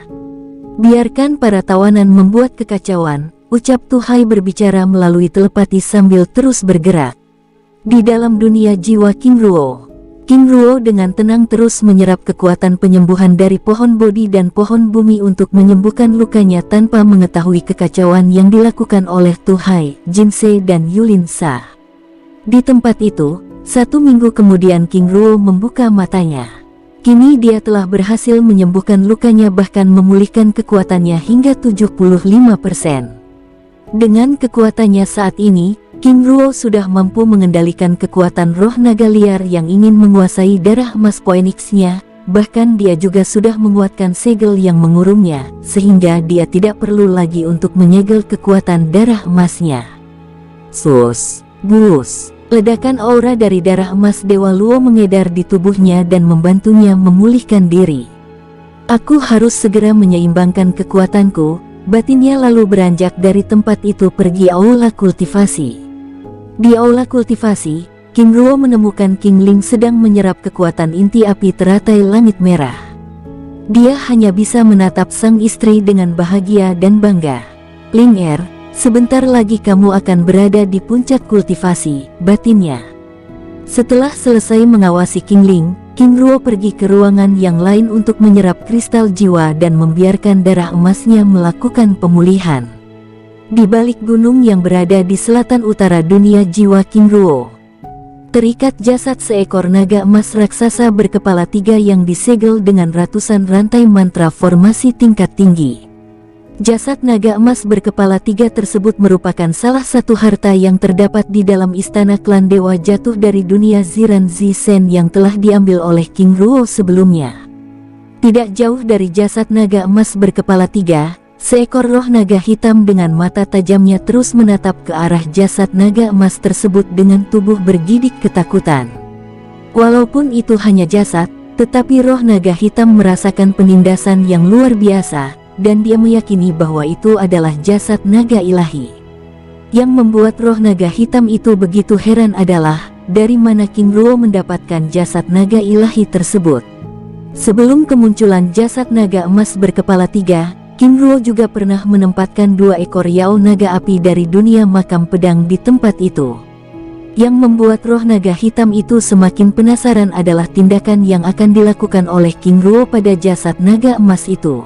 Biarkan para tawanan membuat kekacauan, ucap Tuhai berbicara melalui telepati sambil terus bergerak. Di dalam dunia jiwa King Ruo dengan tenang terus menyerap kekuatan penyembuhan dari pohon Bodhi dan pohon bumi untuk menyembuhkan lukanya tanpa mengetahui kekacauan yang dilakukan oleh Tuhai, Jinsei dan Yulinsa. Di tempat itu, 1 minggu kemudian King Ruo membuka matanya. Kini dia telah berhasil menyembuhkan lukanya bahkan memulihkan kekuatannya hingga 75%. Dengan kekuatannya saat ini, King Ruo sudah mampu mengendalikan kekuatan roh naga liar yang ingin menguasai darah emas Phoenix-nya, bahkan dia juga sudah menguatkan segel yang mengurungnya, sehingga dia tidak perlu lagi untuk menyegel kekuatan darah emasnya. Sus, bus, ledakan aura dari darah emas Dewa Luo mengedar di tubuhnya dan membantunya memulihkan diri. Aku harus segera menyeimbangkan kekuatanku, batinnya lalu beranjak dari tempat itu pergi aula kultivasi. Di aula kultivasi, King Ruo menemukan King Ling sedang menyerap kekuatan inti api teratai langit merah. Dia hanya bisa menatap sang istri dengan bahagia dan bangga. Ling sebentar lagi kamu akan berada di puncak kultivasi, batinnya. Setelah selesai mengawasi King Ling, King Ruo pergi ke ruangan yang lain untuk menyerap kristal jiwa dan membiarkan darah emasnya melakukan pemulihan. Di balik gunung yang berada di selatan utara dunia jiwa King Ruo, terikat jasad seekor naga emas raksasa berkepala 3 yang disegel dengan ratusan rantai mantra formasi tingkat tinggi. Jasad naga emas berkepala 3 tersebut merupakan salah satu harta yang terdapat di dalam istana klan dewa jatuh dari dunia Ziran Zisen yang telah diambil oleh King Ruo sebelumnya. Tidak jauh dari jasad naga emas berkepala 3, seekor roh naga hitam dengan mata tajamnya terus menatap ke arah jasad naga emas tersebut dengan tubuh bergidik ketakutan. Walaupun itu hanya jasad, tetapi roh naga hitam merasakan penindasan yang luar biasa, dan dia meyakini bahwa itu adalah jasad naga ilahi. Yang membuat roh naga hitam itu begitu heran adalah, dari mana King Ruo mendapatkan jasad naga ilahi tersebut. Sebelum kemunculan jasad naga emas berkepala 3, King Ruo juga pernah menempatkan 2 ekor Yao naga api dari dunia makam pedang di tempat itu. Yang membuat roh naga hitam itu semakin penasaran adalah tindakan yang akan dilakukan oleh King Ruo pada jasad naga emas itu.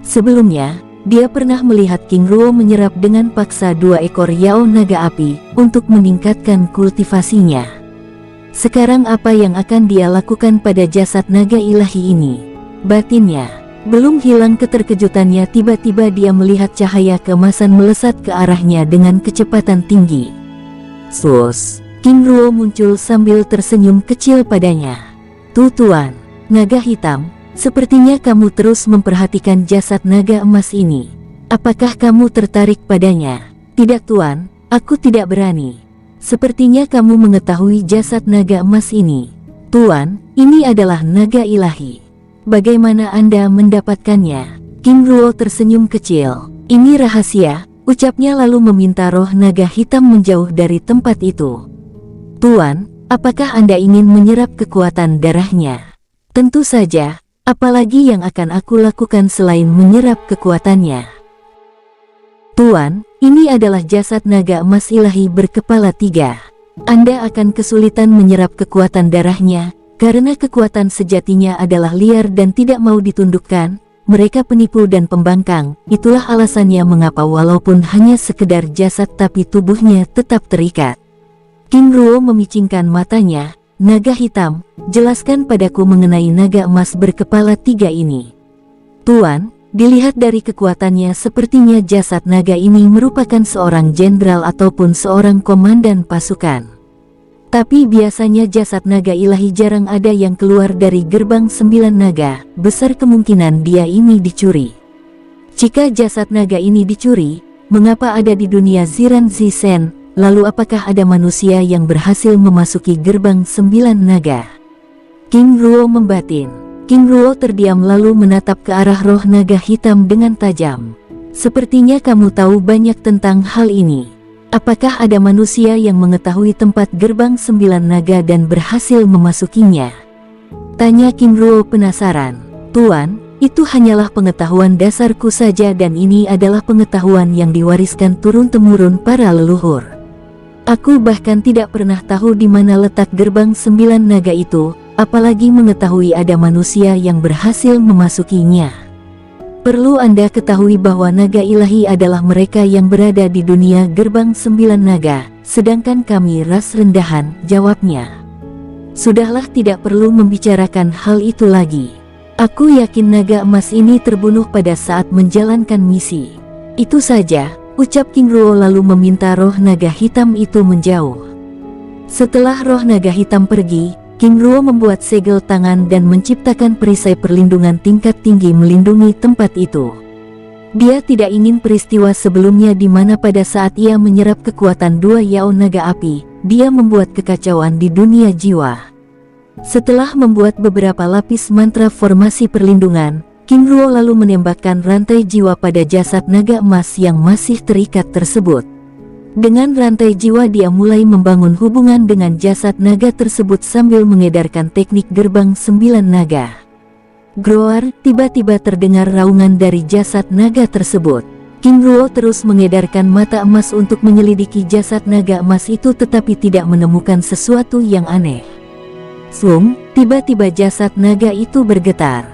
Sebelumnya, dia pernah melihat King Ruo menyerap dengan paksa 2 ekor Yao naga api untuk meningkatkan kultivasinya. Sekarang apa yang akan dia lakukan pada jasad naga ilahi ini? Batinnya belum hilang keterkejutannya, tiba-tiba dia melihat cahaya keemasan melesat ke arahnya dengan kecepatan tinggi. Sus, King Ruo muncul sambil tersenyum kecil padanya. Tuan, naga hitam, sepertinya kamu terus memperhatikan jasad naga emas ini. Apakah kamu tertarik padanya? Tidak tuan, aku tidak berani. Sepertinya kamu mengetahui jasad naga emas ini. Tuan, ini adalah naga ilahi. Bagaimana Anda mendapatkannya? King Ruo tersenyum kecil. Ini rahasia, ucapnya lalu meminta roh naga hitam menjauh dari tempat itu. Tuan, apakah Anda ingin menyerap kekuatan darahnya? Tentu saja, apalagi yang akan aku lakukan selain menyerap kekuatannya? Tuan, ini adalah jasad naga emas ilahi berkepala 3. Anda akan kesulitan menyerap kekuatan darahnya, karena kekuatan sejatinya adalah liar dan tidak mau ditundukkan. Mereka penipu dan pembangkang, itulah alasannya mengapa walaupun hanya sekedar jasad tapi tubuhnya tetap terikat. King Ruo memicingkan matanya. Naga hitam, jelaskan padaku mengenai naga emas berkepala 3 ini. Tuan, dilihat dari kekuatannya sepertinya jasad naga ini merupakan seorang jenderal ataupun seorang komandan pasukan. Tapi biasanya jasad naga ilahi jarang ada yang keluar dari gerbang 9 naga, besar kemungkinan dia ini dicuri. Jika jasad naga ini dicuri, mengapa ada di dunia Ziran Zisen? Lalu apakah ada manusia yang berhasil memasuki gerbang 9 naga? King Ruo membatin. King Ruo terdiam lalu menatap ke arah roh naga hitam dengan tajam. Sepertinya kamu tahu banyak tentang hal ini. Apakah ada manusia yang mengetahui tempat gerbang 9 naga dan berhasil memasukinya? Tanya King Ruo penasaran. Tuan, itu hanyalah pengetahuan dasarku saja dan ini adalah pengetahuan yang diwariskan turun-temurun para leluhur. Aku bahkan tidak pernah tahu di mana letak gerbang 9 naga itu, apalagi mengetahui ada manusia yang berhasil memasukinya. Perlu Anda ketahui bahwa naga ilahi adalah mereka yang berada di dunia gerbang 9 naga, sedangkan kami ras rendahan, jawabnya. Sudahlah, tidak perlu membicarakan hal itu lagi. Aku yakin naga emas ini terbunuh pada saat menjalankan misi. Itu saja, ucap King Ruo lalu meminta roh naga hitam itu menjauh. Setelah roh naga hitam pergi, King Ruo membuat segel tangan dan menciptakan perisai perlindungan tingkat tinggi melindungi tempat itu. Dia tidak ingin peristiwa sebelumnya di mana pada saat ia menyerap kekuatan 2 Yao naga api, dia membuat kekacauan di dunia jiwa. Setelah membuat beberapa lapis mantra formasi perlindungan, King Ruo lalu menembakkan rantai jiwa pada jasad naga emas yang masih terikat tersebut. Dengan rantai jiwa dia mulai membangun hubungan dengan jasad naga tersebut sambil mengedarkan teknik gerbang 9 naga. Groar, tiba-tiba terdengar raungan dari jasad naga tersebut. King Ruo terus mengedarkan mata emas untuk menyelidiki jasad naga emas itu tetapi tidak menemukan sesuatu yang aneh. Tiba-tiba jasad naga itu bergetar.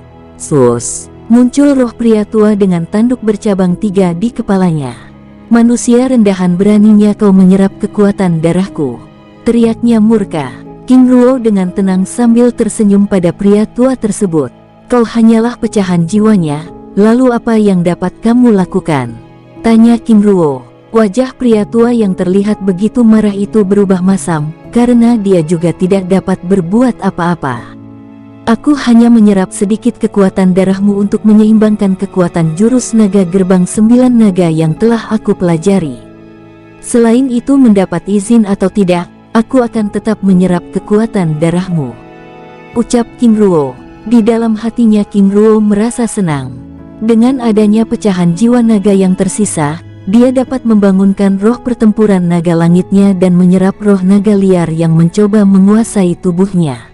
Muncul roh pria tua dengan tanduk bercabang 3 di kepalanya. Manusia rendahan, beraninya kau menyerap kekuatan darahku, teriaknya murka. King Ruo dengan tenang sambil tersenyum pada pria tua tersebut. Kau hanyalah pecahan jiwanya, lalu apa yang dapat kamu lakukan? Tanya King Ruo. Wajah pria tua yang terlihat begitu marah itu berubah masam, karena dia juga tidak dapat berbuat apa-apa. Aku hanya menyerap sedikit kekuatan darahmu untuk menyeimbangkan kekuatan jurus naga gerbang 9 naga yang telah aku pelajari. Selain itu, mendapat izin atau tidak, aku akan tetap menyerap kekuatan darahmu, ucap King Ruo. Di dalam hatinya King Ruo merasa senang. Dengan adanya pecahan jiwa naga yang tersisa, dia dapat membangunkan roh pertempuran naga langitnya dan menyerap roh naga liar yang mencoba menguasai tubuhnya.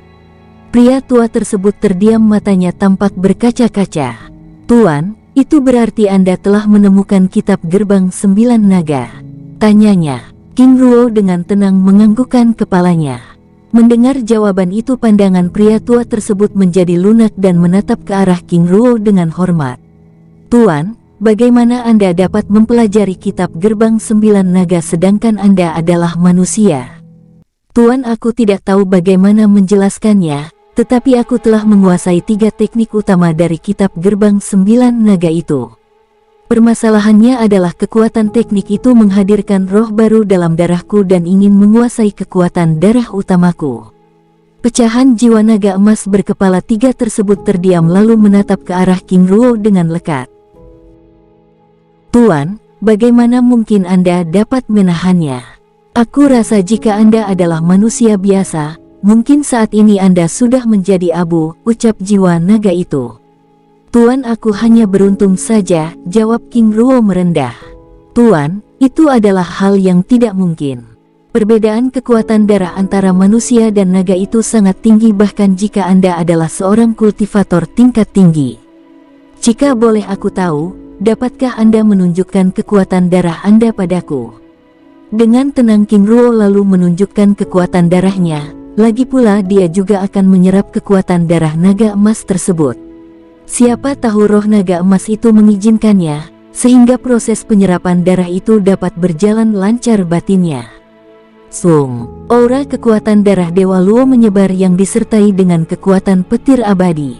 Pria tua tersebut terdiam, matanya tampak berkaca-kaca. Tuan, itu berarti Anda telah menemukan kitab gerbang 9 naga? Tanyanya. King Ruo dengan tenang menganggukkan kepalanya. Mendengar jawaban itu, pandangan pria tua tersebut menjadi lunak dan menatap ke arah King Ruo dengan hormat. Tuan, bagaimana Anda dapat mempelajari kitab gerbang 9 naga sedangkan Anda adalah manusia? Tuan, aku tidak tahu bagaimana menjelaskannya, tetapi aku telah menguasai 3 teknik utama dari kitab gerbang 9 naga itu. Permasalahannya adalah kekuatan teknik itu menghadirkan roh baru dalam darahku dan ingin menguasai kekuatan darah utamaku. Pecahan jiwa naga emas berkepala 3 tersebut terdiam lalu menatap ke arah King Ruo dengan lekat. Tuan, bagaimana mungkin Anda dapat menahannya? Aku rasa jika Anda adalah manusia biasa, mungkin saat ini Anda sudah menjadi abu, ucap jiwa naga itu. Tuan, aku hanya beruntung saja, jawab King Ruo merendah. Tuan, itu adalah hal yang tidak mungkin. Perbedaan kekuatan darah antara manusia dan naga itu sangat tinggi bahkan jika Anda adalah seorang kultivator tingkat tinggi. Jika boleh aku tahu, dapatkah Anda menunjukkan kekuatan darah Anda padaku? Dengan tenang King Ruo lalu menunjukkan kekuatan darahnya, lagi pula dia juga akan menyerap kekuatan darah naga emas tersebut. Siapa tahu roh naga emas itu mengizinkannya, sehingga proses penyerapan darah itu dapat berjalan lancar batinnya. Aura kekuatan darah Dewa Luo menyebar yang disertai dengan kekuatan petir abadi.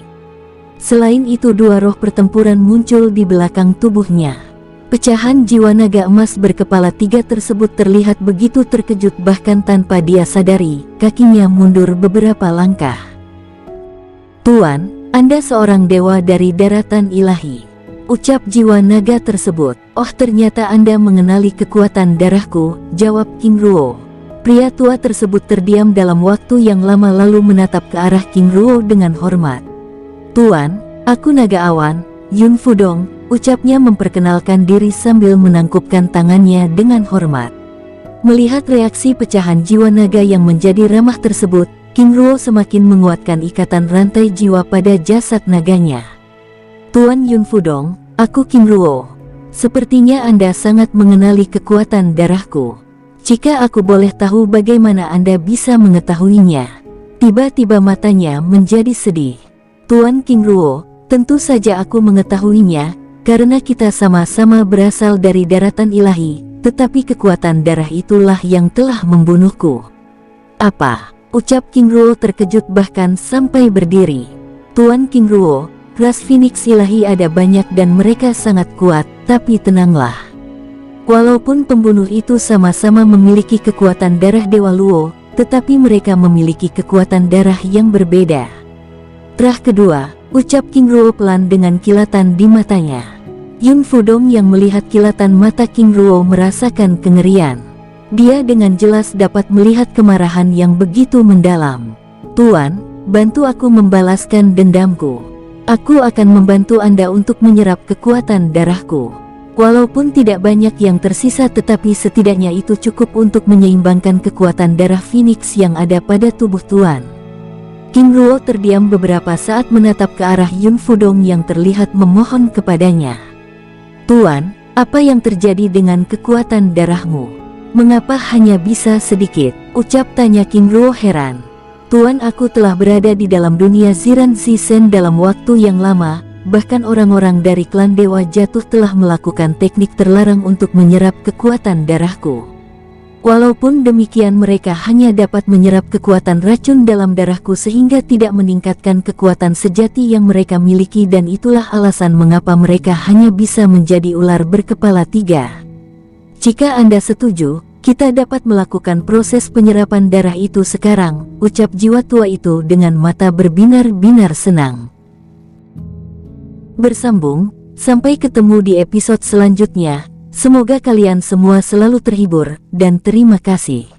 Selain itu, 2 roh pertempuran muncul di belakang tubuhnya. Pecahan jiwa naga emas berkepala 3 tersebut terlihat begitu terkejut bahkan tanpa dia sadari, kakinya mundur beberapa langkah. Tuan, Anda seorang dewa dari daratan ilahi. ucap jiwa naga tersebut. Oh, ternyata Anda mengenali kekuatan darahku, jawab King Ruo. Pria tua tersebut terdiam dalam waktu yang lama lalu menatap ke arah King Ruo dengan hormat. Tuan, aku naga awan, Yun Fudong, ucapnya memperkenalkan diri sambil menangkupkan tangannya dengan hormat. Melihat reaksi pecahan jiwa naga yang menjadi ramah tersebut, King Ruo semakin menguatkan ikatan rantai jiwa pada jasad naganya. Tuan Yun Fudong, aku King Ruo. Sepertinya Anda sangat mengenali kekuatan darahku. Jika aku boleh tahu bagaimana Anda bisa mengetahuinya? Tiba-tiba matanya menjadi sedih. Tuan King Ruo, tentu saja aku mengetahuinya, karena kita sama-sama berasal dari daratan ilahi, tetapi kekuatan darah itulah yang telah membunuhku. Apa? Ucap King Ruo terkejut bahkan sampai berdiri. Tuan King Ruo, ras Phoenix ilahi ada banyak dan mereka sangat kuat, tapi tenanglah. Walaupun pembunuh itu sama-sama memiliki kekuatan darah Dewa Luo, tetapi mereka memiliki kekuatan darah yang berbeda. Terah kedua, ucap King Ruo pelan dengan kilatan di matanya. Yun Fudong yang melihat kilatan mata King Ruo merasakan kengerian. Dia dengan jelas dapat melihat kemarahan yang begitu mendalam. Tuan, bantu aku membalaskan dendamku. Aku akan membantu Anda untuk menyerap kekuatan darahku. Walaupun tidak banyak yang tersisa tetapi setidaknya itu cukup untuk menyeimbangkan kekuatan darah Phoenix yang ada pada tubuh Tuan. King Ruo terdiam beberapa saat menatap ke arah Yun Fudong yang terlihat memohon kepadanya. Tuan, apa yang terjadi dengan kekuatan darahmu? Mengapa hanya bisa sedikit? Ucap tanya King Ruo heran. Tuan, aku telah berada di dalam dunia Ziran Zisen dalam waktu yang lama. Bahkan orang-orang dari klan Dewa Jatuh telah melakukan teknik terlarang untuk menyerap kekuatan darahku. Walaupun demikian mereka hanya dapat menyerap kekuatan racun dalam darahku sehingga tidak meningkatkan kekuatan sejati yang mereka miliki dan itulah alasan mengapa mereka hanya bisa menjadi ular berkepala 3. Jika Anda setuju, kita dapat melakukan proses penyerapan darah itu sekarang, ucap jiwa tua itu dengan mata berbinar-binar senang. Bersambung, sampai ketemu di episode selanjutnya. Semoga kalian semua selalu terhibur, dan terima kasih.